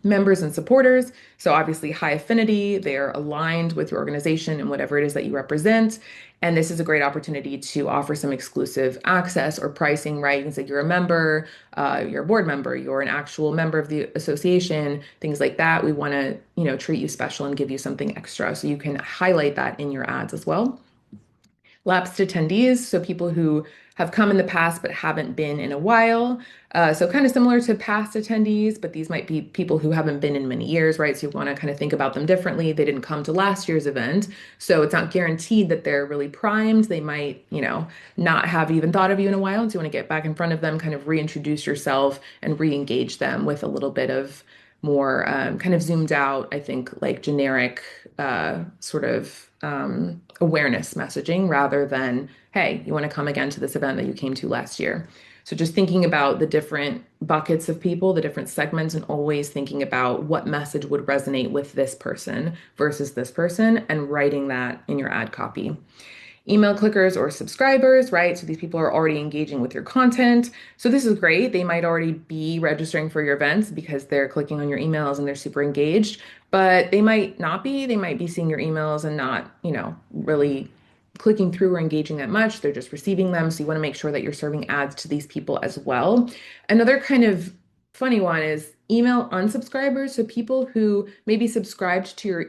Members and supporters. So obviously high affinity. They are aligned with your organization and whatever it is that you represent. And this is a great opportunity to offer some exclusive access or pricing, right? You can say you're a member, you're a board member, you're an actual member of the association, things like that. We want to, treat you special and give you something extra. So you can highlight that in your ads as well. Lapsed attendees, so people who have come in the past but haven't been in a while. So kind of similar to past attendees, but these might be people who haven't been in many years, right? So you want to kind of think about them differently. They didn't come to last year's event, so it's not guaranteed that they're really primed. They might, not have even thought of you in a while. So you want to get back in front of them, kind of reintroduce yourself and re-engage them with a little bit of more kind of zoomed out, I think, like generic sort of awareness messaging rather than, hey, you want to come again to this event that you came to last year. So just thinking about the different buckets of people, the different segments, and always thinking about what message would resonate with this person versus this person and writing that in your ad copy. Email clickers or subscribers, right? So these people are already engaging with your content. So this is great. They might already be registering for your events because they're clicking on your emails and they're super engaged, but they might not be. They might be seeing your emails and not, really clicking through or engaging that much. They're just receiving them. So you want to make sure that you're serving ads to these people as well. Another kind of funny one is email unsubscribers. So people who maybe subscribed to your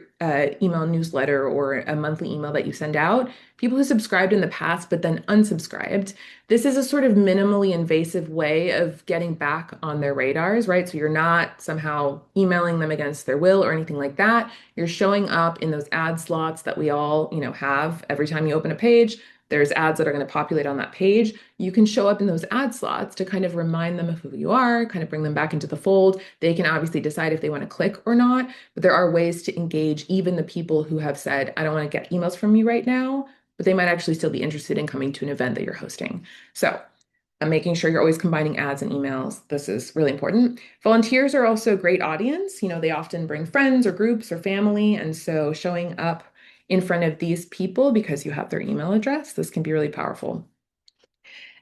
email newsletter or a monthly email that you send out, people who subscribed in the past but then unsubscribed. This is a sort of minimally invasive way of getting back on their radars, right? So you're not somehow emailing them against their will or anything like that. You're showing up in those ad slots that we all, have every time you open a page. There's ads that are going to populate on that page. You can show up in those ad slots to kind of remind them of who you are, kind of bring them back into the fold. They can obviously decide if they want to click or not, but there are ways to engage even the people who have said, I don't want to get emails from you right now, but they might actually still be interested in coming to an event that you're hosting. So making sure you're always combining ads and emails. This is really important. Volunteers are also a great audience. They often bring friends or groups or family. And so showing up in front of these people because you have their email address, this can be really powerful.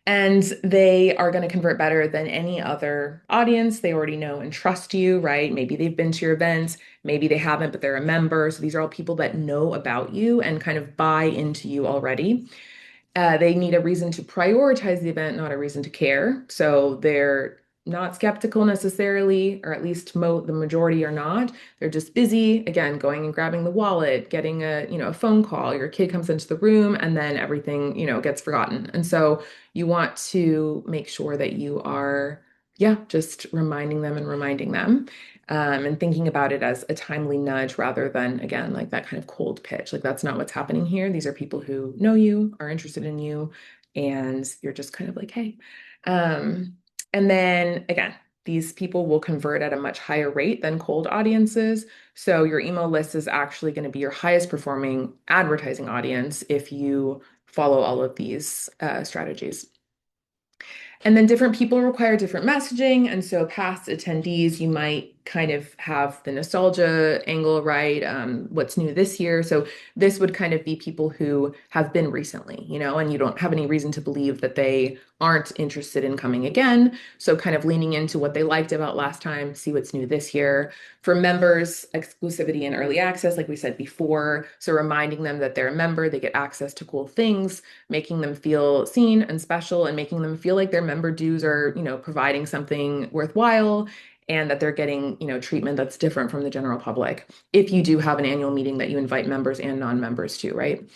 And they are going to convert better than any other audience. They already know and trust you, right? Maybe they've been to your events, maybe they haven't, but they're a member. So these are all people that know about you and kind of buy into you already. They need a reason to prioritize the event, not a reason to care. So they're not skeptical necessarily, or at least the majority are not. They're just busy, again, going and grabbing the wallet, getting a phone call. Your kid comes into the room, and then everything, gets forgotten. And so you want to make sure that you are, yeah, just reminding them and reminding them. And thinking about it as a timely nudge rather than, again, like that kind of cold pitch. Like that's not what's happening here. These are people who know you, are interested in you, and you're just kind of like, hey. Um, and then again, these people will convert at a much higher rate than cold audiences. So your email list is actually going to be your highest performing advertising audience if you follow all of these strategies. And then different people require different messaging. And so past attendees, you might kind of have the nostalgia angle, right? What's new this year? So this would kind of be people who have been recently, and you don't have any reason to believe that they aren't interested in coming again. So kind of leaning into what they liked about last time, see what's new this year. For members, exclusivity and early access, like we said before. So reminding them that they're a member, they get access to cool things, making them feel seen and special and making them feel like their member dues are, providing something worthwhile and that they're getting, treatment that's different from the general public. If you do have an annual meeting that you invite members and non-members to, right?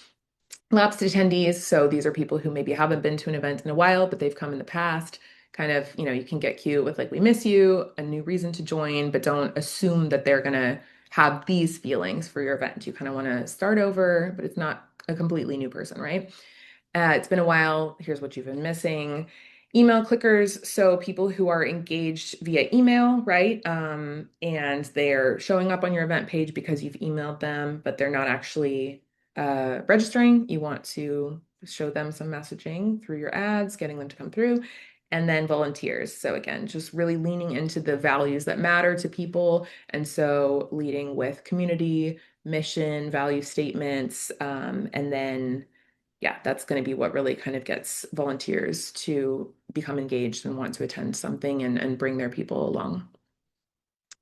Lapsed attendees, so these are people who maybe haven't been to an event in a while, but they've come in the past. Kind of, you can get cute with like, we miss you, a new reason to join, but don't assume that they're gonna have these feelings for your event. You kind of want to start over, but it's not a completely new person, right? It's been a while. Here's what you've been missing. Email clickers, so people who are engaged via email, right? And they're showing up on your event page because you've emailed them, but they're not actually registering. You want to show them some messaging through your ads, getting them to come through. And then volunteers. So again, just really leaning into the values that matter to people. And so leading with community, mission, value statements, and then yeah, that's going to be what really kind of gets volunteers to become engaged and want to attend something and bring their people along.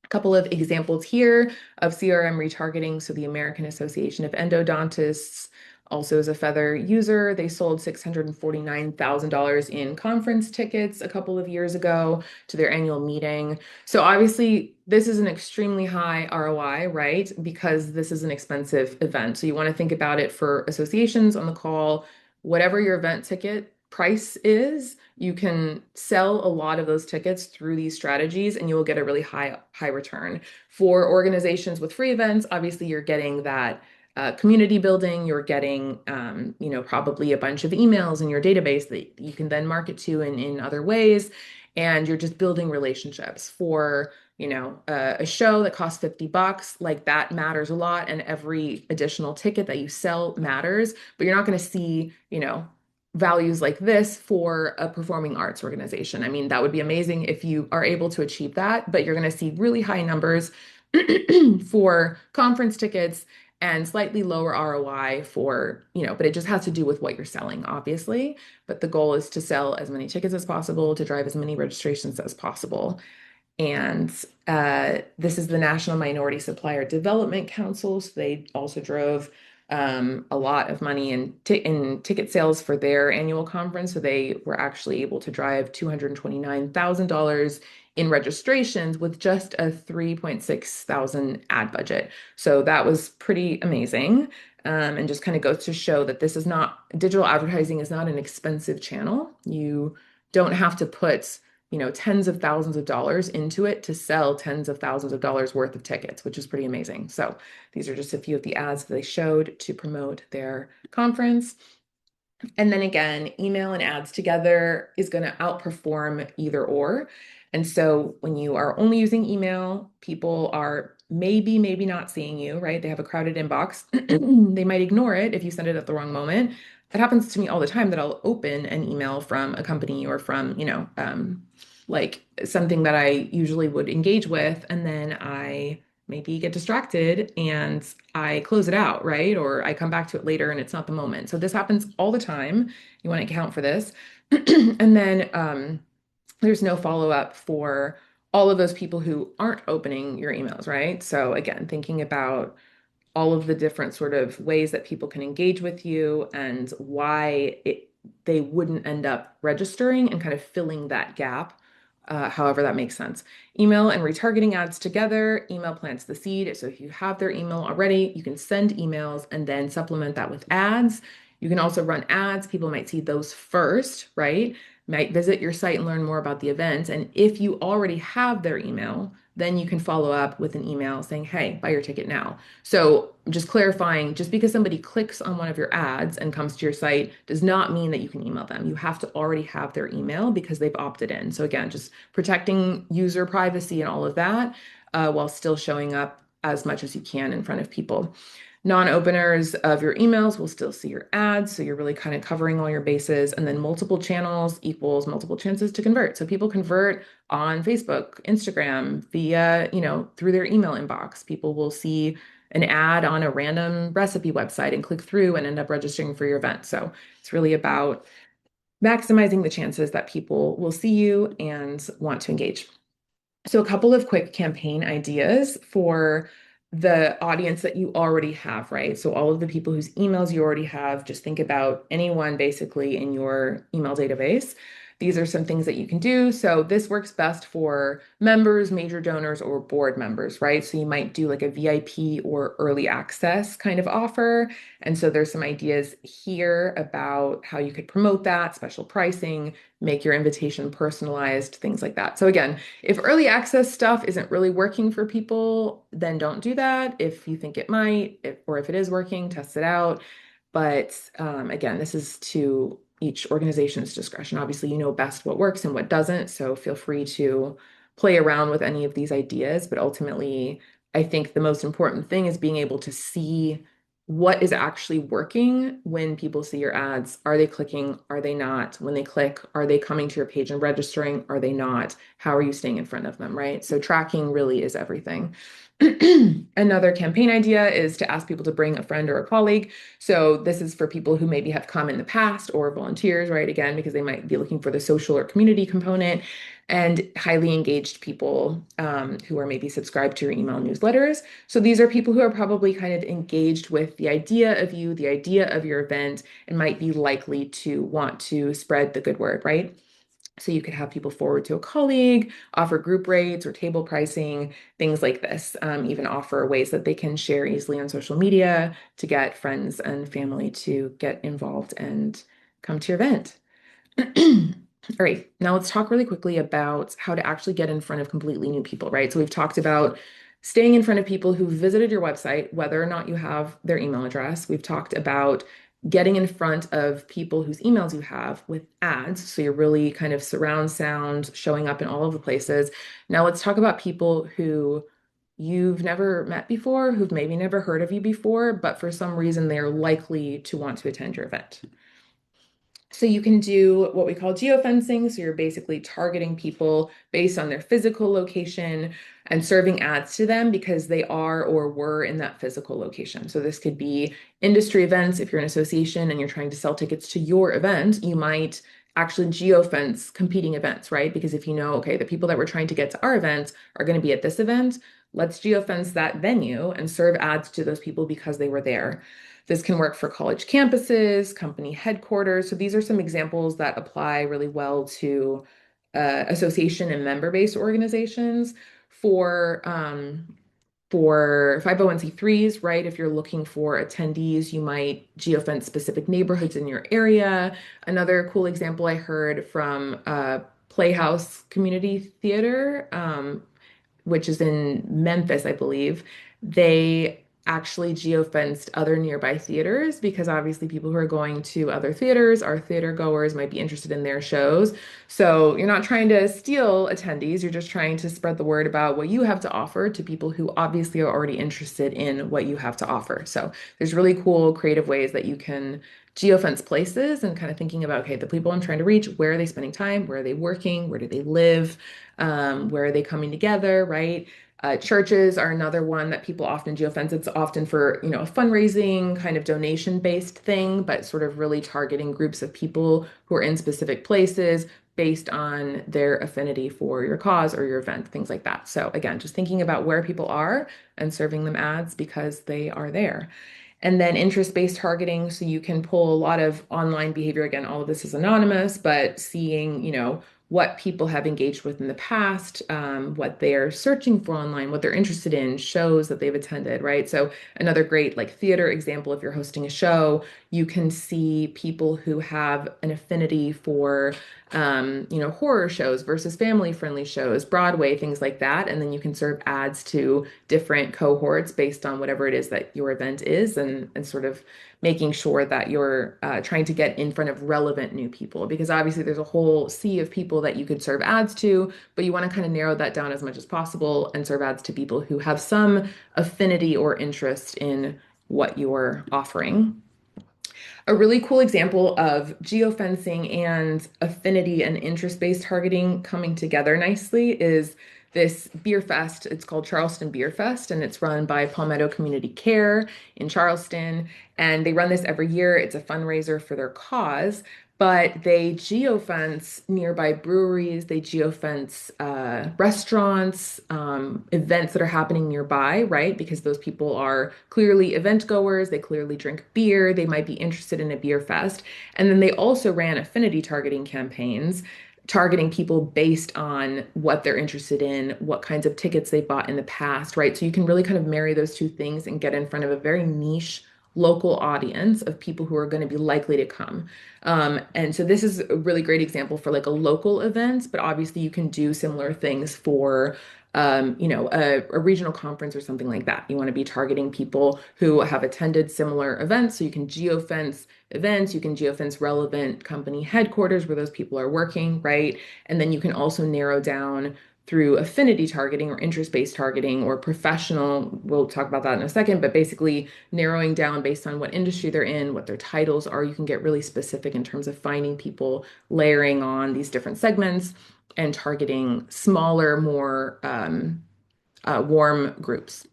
A couple of examples here of CRM retargeting. So the American Association of Endodontists also is a Feathr user. They sold $649,000 in conference tickets a couple of years ago to their annual meeting. So obviously this is an extremely high ROI, right? Because this is an expensive event. So you want to think about it for associations on the call, whatever your event ticket price is, you can sell a lot of those tickets through these strategies and you will get a really high return. For organizations with free events, obviously you're getting that community building, you're getting probably a bunch of emails in your database that you can then market to in other ways, and you're just building relationships. For a show that costs $50, like that matters a lot, and every additional ticket that you sell matters, but you're not going to see values like this for a performing arts organization. I mean, that would be amazing if you are able to achieve that, but you're going to see really high numbers for conference tickets and slightly lower ROI for, but it just has to do with what you're selling, obviously. But the goal is to sell as many tickets as possible, to drive as many registrations as possible. And this is the National Minority Supplier Development Council. So they also drove a lot of money in ticket sales for their annual conference. So they were actually able to drive $229,000 in registrations with just a 3.6 thousand ad budget. So that was pretty amazing. And just kind of goes to show that this is not, digital advertising is not an expensive channel. You don't have to put, tens of thousands of dollars into it to sell tens of thousands of dollars worth of tickets, which is pretty amazing. So these are just a few of the ads that they showed to promote their conference. And then again, email and ads together is going to outperform either or. And so when you are only using email, people are maybe not seeing you, right? They have a crowded inbox. They might ignore it if you send it at the wrong moment. That happens to me all the time that I'll open an email from a company or from, like something that I usually would engage with, and then I maybe get distracted and I close it out, right? Or I come back to it later and it's not the moment. So this happens all the time. You want to account for this. And then there's no follow-up for all of those people who aren't opening your emails, right? So again, thinking about all of the different sort of ways that people can engage with you and why they wouldn't end up registering and kind of filling that gap, however that makes sense. Email and retargeting ads together. Email plants the seed. So if you have their email already, you can send emails and then supplement that with ads. You can also run ads. People might see those first, right? Might visit your site and learn more about the event. And if you already have their email, then you can follow up with an email saying, hey, buy your ticket now. So just clarifying, just because somebody clicks on one of your ads and comes to your site does not mean that you can email them. You have to already have their email because they've opted in. So again, just protecting user privacy and all of that, while still showing up as much as you can in front of people. Non-openers of your emails will still see your ads. So you're really kind of covering all your bases. And then multiple channels equals multiple chances to convert. So people convert on Facebook, Instagram, via, through their email inbox. People will see an ad on a random recipe website and click through and end up registering for your event. So it's really about maximizing the chances that people will see you and want to engage. So, a couple of quick campaign ideas for the audience that you already have, right? So, all of the people whose emails you already have, just think about anyone basically in your email database. These are some things that you can do. So, this works best for members, major donors, or board members, right? So, you might do like a VIP or early access kind of offer. And so, there's some ideas here about how you could promote that, special pricing, make your invitation personalized, things like that. So, again, if early access stuff isn't really working for people, then don't do that. If you think it might, or if it is working, test it out. But again, this is to each organization's discretion. Obviously, you know best what works and what doesn't. So feel free to play around with any of these ideas. But ultimately, I think the most important thing is being able to see what is actually working when people see your ads. Are they clicking? Are they not? When they click, are they coming to your page and registering? Are they not? How are you staying in front of them, right? So tracking really is everything. Another campaign idea is to ask people to bring a friend or a colleague. So this is for people who maybe have come in the past or volunteers, right? Again, because they might be looking for the social or community component, and highly engaged people who are maybe subscribed to your email newsletters. So these are people who are probably kind of engaged with the idea of you, the idea of your event, and might be likely to want to spread the good word, right? So you could have people forward to a colleague, offer group rates or table pricing, things like this. Even offer ways that they can share easily on social media to get friends and family to get involved and come to your event. All right, now let's talk really quickly about how to actually get in front of completely new people, right? So we've talked about staying in front of people who visited your website, whether or not you have their email address. We've talked about getting in front of people whose emails you have with ads. So you're really kind of surround sound, showing up in all of the places. Now let's talk about people who you've never met before, who've maybe never heard of you before, but for some reason they're likely to want to attend your event. So you can do what we call geofencing. So you're basically targeting people based on their physical location and serving ads to them because they are or were in that physical location. So this could be industry events. If you're an association and you're trying to sell tickets to your event, you might actually geofence competing events, right? Because if you know, okay, the people that we're trying to get to our event are going to be at this event, let's geofence that venue and serve ads to those people because they were there. This can work for college campuses, company headquarters. So these are some examples that apply really well to association and member-based organizations. For for 501(c)(3)s, right? If you're looking for attendees, you might geofence specific neighborhoods in your area. Another cool example I heard from Playhouse Community Theater, which is in Memphis, I believe, they actually geofenced other nearby theaters because obviously people who are going to other theaters are theater goers, might be interested in their shows. So you're not trying to steal attendees, you're just trying to spread the word about what you have to offer to people who obviously are already interested in what you have to offer. So there's really cool creative ways that you can geofence places and kind of thinking about, okay, the people I'm trying to reach, where are they spending time? Where are they working? Where do they live? Where are they coming together, right? Churches are another one that people often geofence. It's often for, a fundraising kind of donation-based thing, but sort of really targeting groups of people who are in specific places based on their affinity for your cause or your event, things like that. So again, just thinking about where people are and serving them ads because they are there. And then interest-based targeting, so you can pull a lot of online behavior. Again, all of this is anonymous, but seeing, what people have engaged with in the past, what they're searching for online, what they're interested in, shows that they've attended, right? So another great like theater example, if you're hosting a show, you can see people who have an affinity for horror shows versus family-friendly shows, Broadway, things like that. And then you can serve ads to different cohorts based on whatever it is that your event is and sort of making sure that you're trying to get in front of relevant new people because obviously there's a whole sea of people that you could serve ads to, but you want to kind of narrow that down as much as possible and serve ads to people who have some affinity or interest in what you're offering. A really cool example of geofencing and affinity and interest-based targeting coming together nicely is this beer fest. It's called Charleston Beer Fest, and it's run by Palmetto Community Care in Charleston. And they run this every year. It's a fundraiser for their cause, but they geofence nearby breweries, they geofence restaurants, events that are happening nearby, right? Because those people are clearly event goers, they clearly drink beer, they might be interested in a beer fest. And then they also ran affinity targeting campaigns. Targeting people based on what they're interested in, what kinds of tickets they bought in the past, right? So you can really kind of marry those two things and get in front of a very niche local audience of people who are going to be likely to come. And so this is a really great example for like a local event, but obviously you can do similar things for a regional conference or something like that. You want to be targeting people who have attended similar events. So you can geofence events, you can geofence relevant company headquarters where those people are working, right? And then you can also narrow down through affinity targeting or interest-based targeting or professional, we'll talk about that in a second, but basically narrowing down based on what industry they're in, what their titles are. You can get really specific in terms of finding people, layering on these different segments and targeting smaller, more warm groups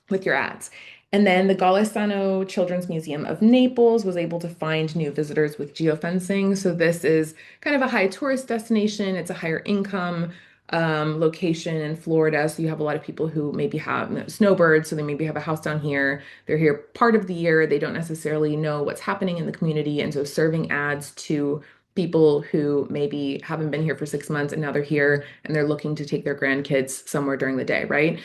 with your ads. And then the Golisano Children's Museum of Naples was able to find new visitors with geofencing. So this is kind of a high tourist destination. It's a higher income location in Florida. So you have a lot of people who maybe have snowbirds. So they maybe have a house down here. They're here part of the year. They don't necessarily know what's happening in the community. And so serving ads to people who maybe haven't been here for 6 months and now they're here and they're looking to take their grandkids somewhere during the day, right?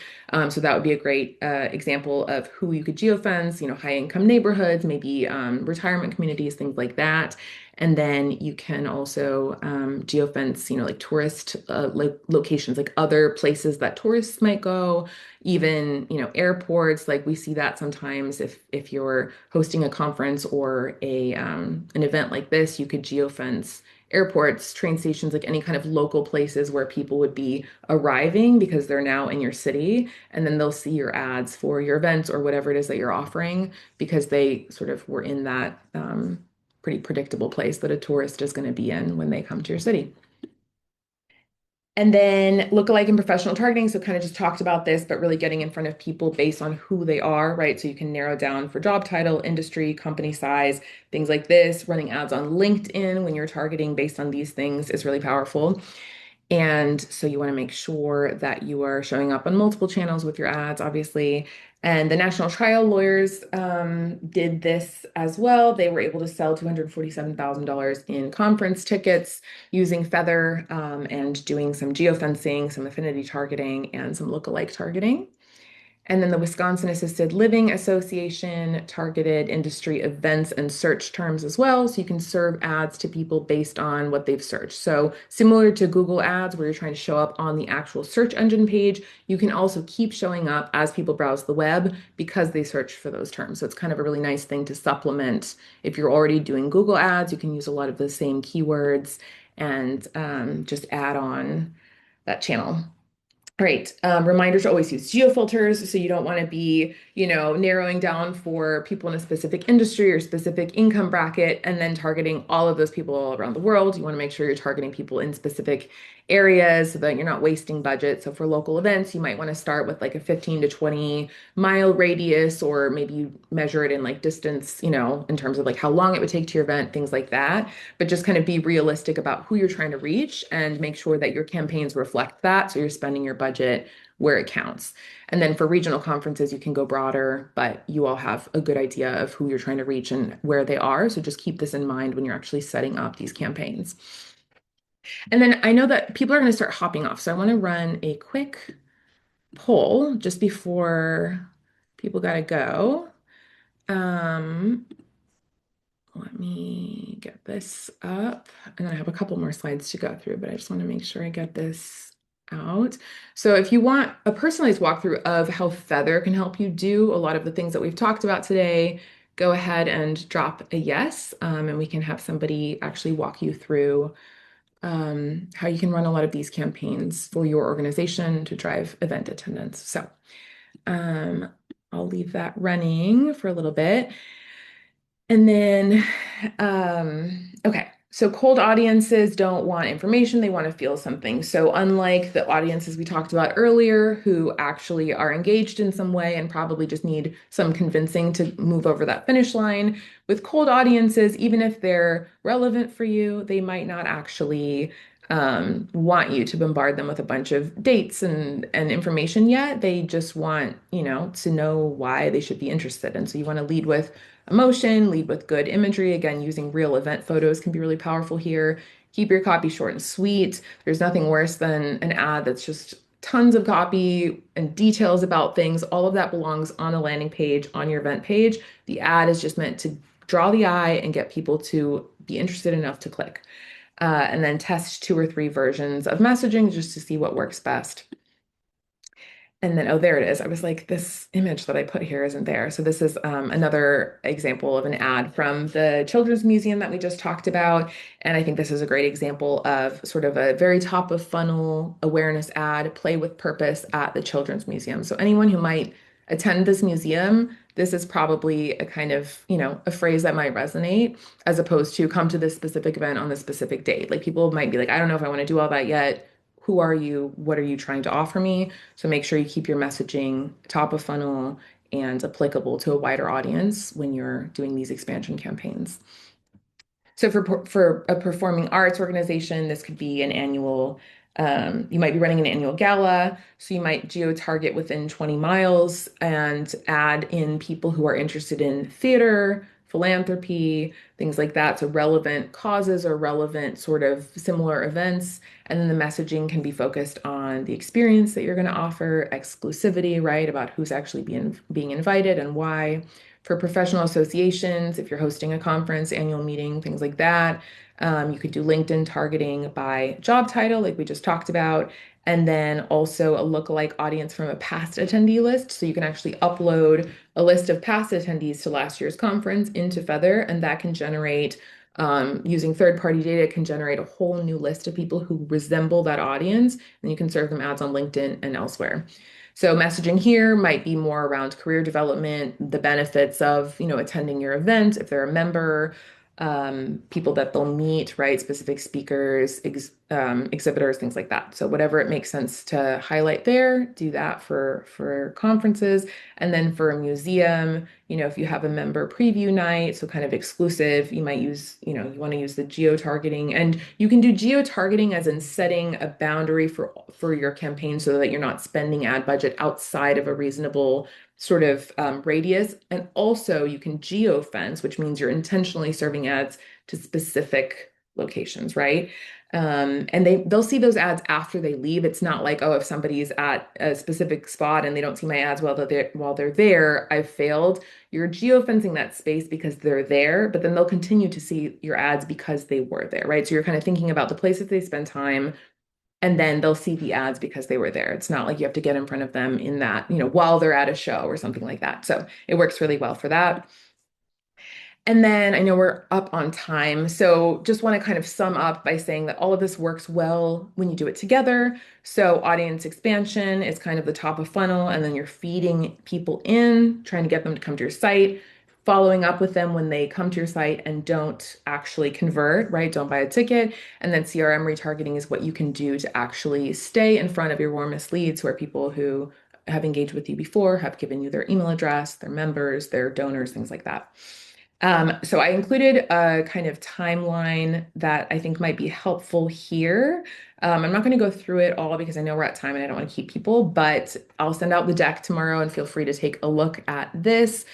So that would be a great example of who you could geofence, high income neighborhoods, maybe retirement communities, things like that. And then you can also geofence, like tourist locations, like other places that tourists might go, even, airports. Like we see that sometimes if you're hosting a conference or an event like this, you could geofence airports, train stations, like any kind of local places where people would be arriving because they're now in your city, and then they'll see your ads for your events or whatever it is that you're offering because they sort of were in that pretty predictable place that a tourist is going to be in when they come to your city. And then lookalike and professional targeting. So kind of just talked about this, but really getting in front of people based on who they are, right? So you can narrow down for job title, industry, company size, things like this. Running ads on LinkedIn when you're targeting based on these things is really powerful. And so you want to make sure that you are showing up on multiple channels with your ads, obviously. And the national trial lawyers did this as well. They were able to sell $247,000 in conference tickets using Feathr and doing some geofencing, some affinity targeting, and some lookalike targeting. And then the Wisconsin Assisted Living Association targeted industry events and search terms as well. So you can serve ads to people based on what they've searched. So similar to Google Ads, where you're trying to show up on the actual search engine page, you can also keep showing up as people browse the web because they search for those terms. So it's kind of a really nice thing to supplement. If you're already doing Google Ads, you can use a lot of the same keywords and just add on that channel. Right. Reminders to always use geofilters. So you don't want to be, narrowing down for people in a specific industry or specific income bracket and then targeting all of those people all around the world. You want to make sure you're targeting people in specific areas so that you're not wasting budget. So for local events, you might want to start with like a 15 to 20-mile radius, or maybe you measure it in like distance, in terms of like how long it would take to your event, things like that. But just kind of be realistic about who you're trying to reach and make sure that your campaigns reflect that. So you're spending your budget where it counts. And then for regional conferences, you can go broader, but you all have a good idea of who you're trying to reach and where they are. So just keep this in mind when you're actually setting up these campaigns. And then I know that people are going to start hopping off. So I want to run a quick poll just before people got to go. Um, Let me get this up. And then I have a couple more slides to go through, but I just want to make sure I get this out. So if you want a personalized walkthrough of how Feathr can help you do a lot of the things that we've talked about today, go ahead and drop a yes, and we can have somebody actually walk you through how you can run a lot of these campaigns for your organization to drive event attendance. So um, I'll leave that running for a little bit. And then, okay, so cold audiences don't want information, they want to feel something. So, unlike the audiences we talked about earlier, who actually are engaged in some way and probably just need some convincing to move over that finish line, with cold audiences, even if they're relevant for you, they might not actually want you to bombard them with a bunch of dates and information yet. They just want, to know why they should be interested. And so, you want to lead with emotion, lead with good imagery. Again, using real event photos can be really powerful here. Keep your copy short and sweet. There's nothing worse than an ad that's just tons of copy and details about things. All of that belongs on a landing page, on your event page. The ad is just meant to draw the eye and get people to be interested enough to click. And then test 2 or 3 versions of messaging just to see what works best. And then, oh, there it is. I was like, this image that I put here isn't there. So this is another example of an ad from the Children's Museum that we just talked about. And I think this is a great example of sort of a very top of funnel awareness ad, play with purpose at the Children's Museum. So anyone who might attend this museum, this is probably a kind of, a phrase that might resonate as opposed to come to this specific event on this specific date. Like people might be like, I don't know if I want to do all that yet. Who are you? What are you trying to offer me? So make sure you keep your messaging top of funnel and applicable to a wider audience when you're doing these expansion campaigns. So for a performing arts organization, this could be an annual, you might be running an annual gala. So you might geo-target within 20 miles and add in people who are interested in theater, philanthropy, things like that. So relevant causes or relevant sort of similar events. And then the messaging can be focused on the experience that you're going to offer, exclusivity, right? About who's actually being invited and why. For professional associations, if you're hosting a conference, annual meeting, things like that, you could do LinkedIn targeting by job title, like we just talked about, and then also a lookalike audience from a past attendee list. So you can actually upload a list of past attendees to last year's conference into Feathr, and that can generate, using third-party data, can generate a whole new list of people who resemble that audience, and you can serve them ads on LinkedIn and elsewhere. So messaging here might be more around career development, the benefits of, attending your event if they're a member, people that they'll meet, right? Specific speakers, exhibitors, things like that. So whatever it makes sense to highlight there, do that for conferences. And then for a museum, if you have a member preview night, so kind of exclusive, you might use, you want to use the geo-targeting. And you can do geo-targeting as in setting a boundary for your campaign so that you're not spending ad budget outside of a reasonable sort of radius. And also you can geo-fence, which means you're intentionally serving ads to specific locations, right? And they'll see those ads after they leave. It's not like, oh, if somebody's at a specific spot and they don't see my ads while they're there, I've failed. You're geofencing that space because they're there, but then they'll continue to see your ads because they were there, right? So you're kind of thinking about the places they spend time, and then they'll see the ads because they were there. It's not like you have to get in front of them in that, while they're at a show or something like that. So it works really well for that. And then I know we're up on time. So just want to kind of sum up by saying that all of this works well when you do it together. So audience expansion is kind of the top of funnel, and then you're feeding people in, trying to get them to come to your site, following up with them when they come to your site and don't actually convert, right? Don't buy a ticket. And then CRM retargeting is what you can do to actually stay in front of your warmest leads, who are people who have engaged with you before, have given you their email address, their members, their donors, things like that. So I included a kind of timeline that I think might be helpful here. I'm not going to go through it all because I know we're at time and I don't want to keep people, but I'll send out the deck tomorrow and feel free to take a look at this.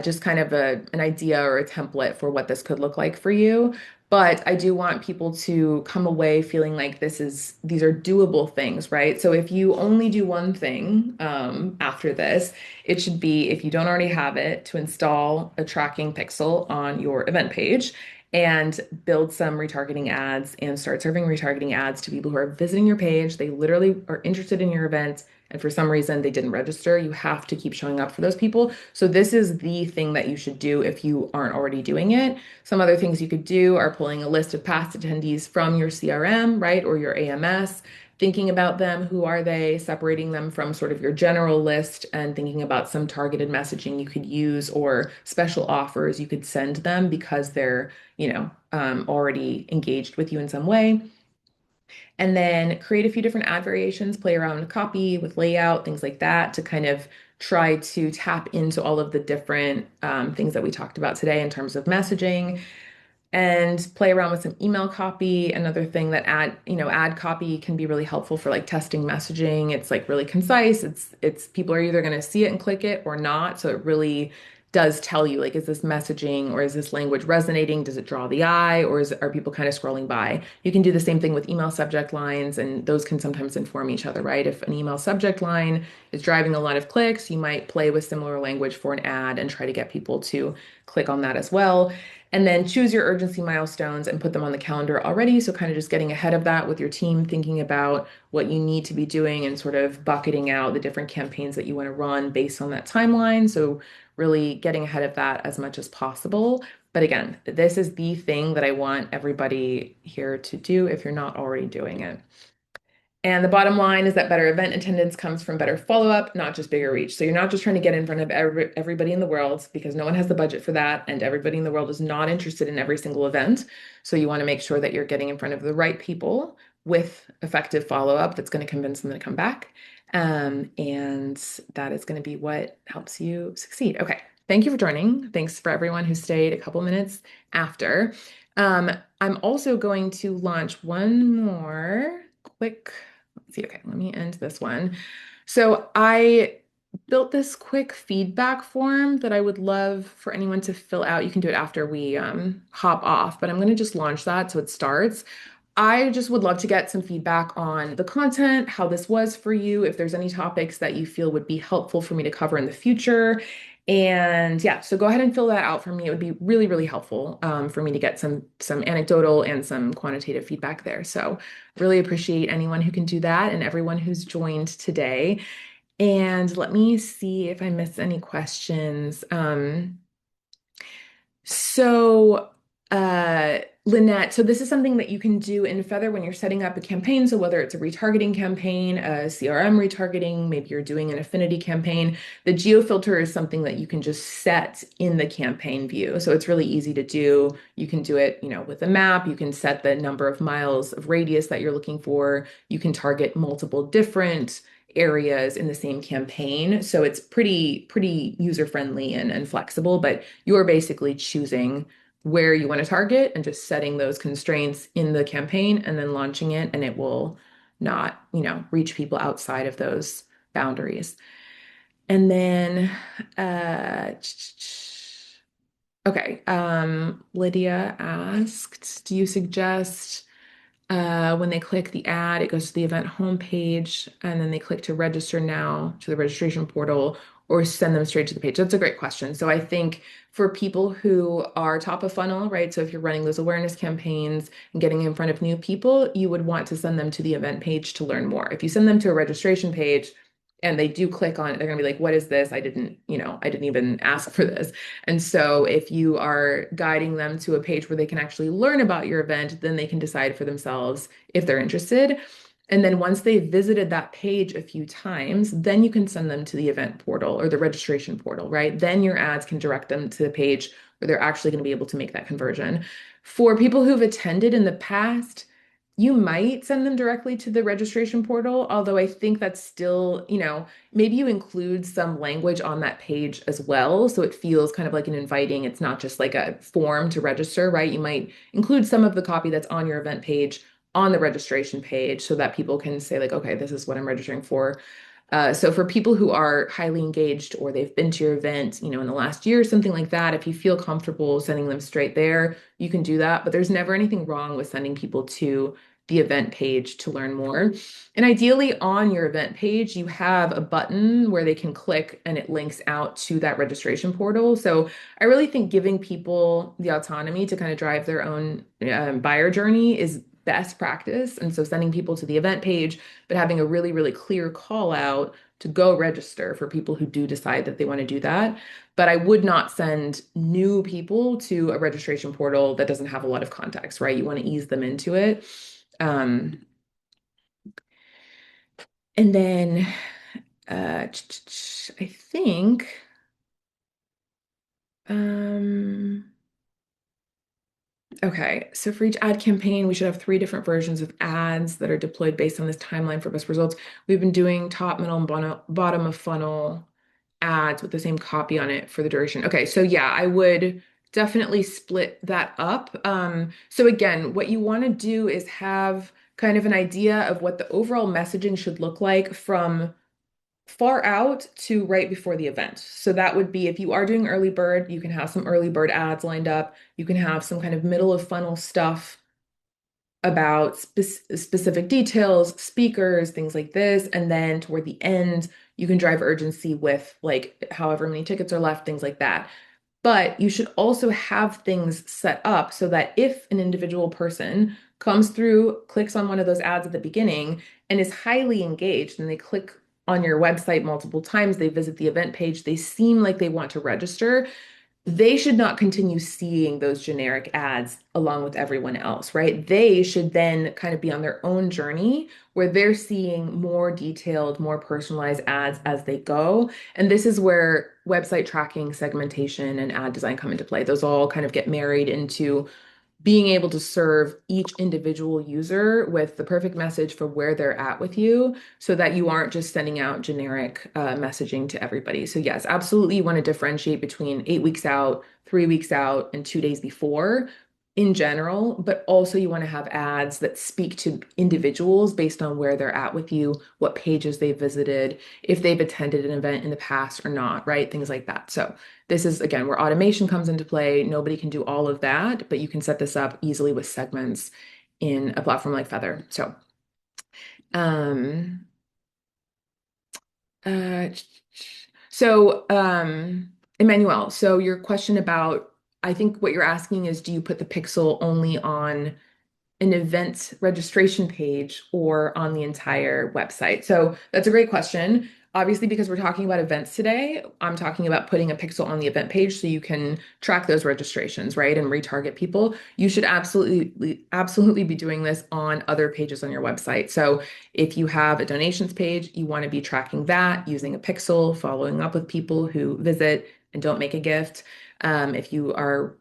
Just kind of an idea or a template for what this could look like for you. But I do want people to come away feeling like these are doable things, right? So if you only do one thing after this, it should be, if you don't already have it, to install a tracking pixel on your event page and build some retargeting ads and start serving retargeting ads to people who are visiting your page. They literally are interested in your event, and for some reason they didn't register. You have to keep showing up for those people. So this is the thing that you should do if you aren't already doing it. Some other things you could do are pulling a list of past attendees from your CRM, right, or your AMS, thinking about them, who are they, separating them from sort of your general list, and thinking about some targeted messaging you could use or special offers you could send them because they're, already engaged with you in some way. And then create a few different ad variations, play around with copy, with layout, things like that, to kind of try to tap into all of the different things that we talked about today in terms of messaging, and play around with some email copy. Another thing that ad copy can be really helpful for like testing messaging. It's like really concise. It's people are either going to see it and click it or not. So it really does tell you, like, is this messaging or is this language resonating? Does it draw the eye, or are people kind of scrolling by? You can do the same thing with email subject lines, and those can sometimes inform each other, right? If an email subject line is driving a lot of clicks, you might play with similar language for an ad and try to get people to click on that as well. And then choose your urgency milestones and put them on the calendar already. So kind of just getting ahead of that with your team, thinking about what you need to be doing and sort of bucketing out the different campaigns that you want to run based on that timeline. So really getting ahead of that as much as possible. But again, this is the thing that I want everybody here to do if you're not already doing it. And the bottom line is that better event attendance comes from better follow-up, not just bigger reach. So you're not just trying to get in front of everybody in the world, because no one has the budget for that, and everybody in the world is not interested in every single event. So you want to make sure that you're getting in front of the right people with effective follow-up that's going to convince them to come back. And that is going to be what helps you succeed. Okay. Thank you for joining. Thanks for everyone who stayed a couple minutes after. I'm also going to launch one more quick. Let's see. Okay, let me end this one. So I built this quick feedback form that I would love for anyone to fill out. You can do it after we hop off, but I'm going to just launch that so it starts. I just would love to get some feedback on the content, how this was for you, if there's any topics that you feel would be helpful for me to cover in the future. And yeah, so go ahead and fill that out for me. It would be really, really helpful for me to get some anecdotal and some quantitative feedback there. So really appreciate anyone who can do that and everyone who's joined today. And let me see if I missed any questions. So Lynette, so this is something that you can do in Feather when you're setting up a campaign. So whether it's a retargeting campaign, a CRM retargeting, maybe you're doing an affinity campaign, the geo filter is something that you can just set in the campaign view. So it's really easy to do. You can do it, with a map. You can set the number of miles of radius that you're looking for. You can target multiple different areas in the same campaign. So it's pretty user friendly and flexible, but you're basically choosing where you want to target and just setting those constraints in the campaign and then launching it, and it will not, reach people outside of those boundaries. And then, uh, okay, Lydia asked, do you suggest when they click the ad, it goes to the event homepage, and then they click to register now to the registration portal, or send them straight to the page? That's a great question. So I think for people who are top of funnel, right? So if you're running those awareness campaigns and getting in front of new people, you would want to send them to the event page to learn more. If you send them to a registration page and they do click on it, they're gonna be like, what is this? I didn't even ask for this. And so if you are guiding them to a page where they can actually learn about your event, then they can decide for themselves if they're interested. And then once they've visited that page a few times, then you can send them to the event portal or the registration portal, right? Then your ads can direct them to the page where they're actually going to be able to make that conversion. For people who've attended in the past, you might send them directly to the registration portal, although I think that's still, maybe you include some language on that page as well. So it feels kind of like an inviting, it's not just like a form to register, right? You might include some of the copy that's on your event page on the registration page so that people can say, like, okay, this is what I'm registering for. So for people who are highly engaged or they've been to your event, in the last year or something like that, if you feel comfortable sending them straight there, you can do that. But there's never anything wrong with sending people to the event page to learn more. And ideally on your event page, you have a button where they can click and it links out to that registration portal. So I really think giving people the autonomy to kind of drive their own buyer journey is best practice. And so sending people to the event page, but having a really, really clear call out to go register for people who do decide that they want to do that. But I would not send new people to a registration portal that doesn't have a lot of context, right? You want to ease them into it. Um, and then I think um, okay, so for each ad campaign, we should have three different versions of ads that are deployed based on this timeline for best results. We've been doing top, middle, and bottom of funnel ads with the same copy on it for the duration. Okay, so yeah, I would definitely split that up. So again, what you want to do is have kind of an idea of what the overall messaging should look like from far out to right before the event. So that would be if you are doing early bird, you can have some early bird ads lined up. You can have some kind of middle of funnel stuff about specific details, speakers, things like this. And then toward the end, you can drive urgency with like however many tickets are left, things like that. But you should also have things set up so that if an individual person comes through, clicks on one of those ads at the beginning, and is highly engaged, and they click on your website multiple times, they visit the event page, they seem like they want to register, they should not continue seeing those generic ads along with everyone else, right? They should then kind of be on their own journey where they're seeing more detailed, more personalized ads as they go. And this is where website tracking, segmentation, and ad design come into play. Those all kind of get married into being able to serve each individual user with the perfect message for where they're at with you so that you aren't just sending out generic messaging to everybody. So yes, absolutely you want to differentiate between 8 weeks out, 3 weeks out, and 2 days before in general, but also you want to have ads that speak to individuals based on where they're at with you, what pages they've visited, if they've attended an event in the past or not, right? Things like that. So this is again where automation comes into play. Nobody can do all of that, but you can set this up easily with segments in a platform like Feather. Um, uh, Emmanuel, so your question about, I think what you're asking is, do you put the pixel only on an event registration page or on the entire website? So that's a great question. Obviously, because we're talking about events today, I'm talking about putting a pixel on the event page so you can track those registrations, right? And retarget people. You should absolutely be doing this on other pages on your website. So if you have a donations page, you want to be tracking that using a pixel, following up with people who visit and don't make a gift. If you are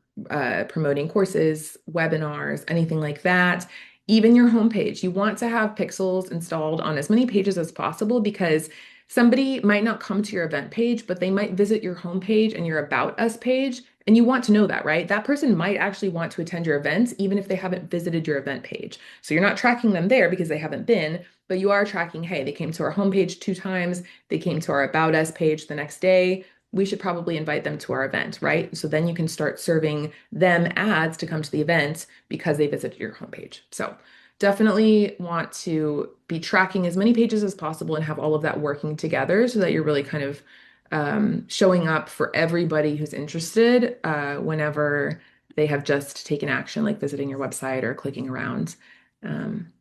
promoting courses, webinars, anything like that, even your homepage, you want to have pixels installed on as many pages as possible because somebody might not come to your event page, but they might visit your homepage and your About Us page. And you want to know that, right? That person might actually want to attend your events, even if they haven't visited your event page. So you're not tracking them there because they haven't been, but you are tracking, hey, they came to our homepage 2 times, they came to our About Us page the next day. We should probably invite them to our event, right? So then you can start serving them ads to come to the event because they visited your homepage. So definitely want to be tracking as many pages as possible and have all of that working together so that you're really kind of showing up for everybody who's interested whenever they have just taken action, like visiting your website or clicking around. Um,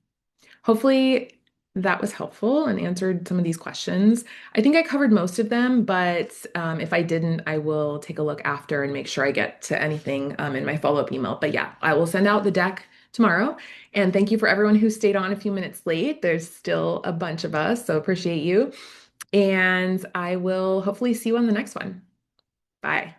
Hopefully that was helpful and answered some of these questions. I think I covered most of them, but if I didn't, I will take a look after and make sure I get to anything in my follow-up email. But yeah, I will send out the deck tomorrow. And thank you for everyone who stayed on a few minutes late. There's still a bunch of us, so appreciate you. And I will hopefully see you on the next one. Bye.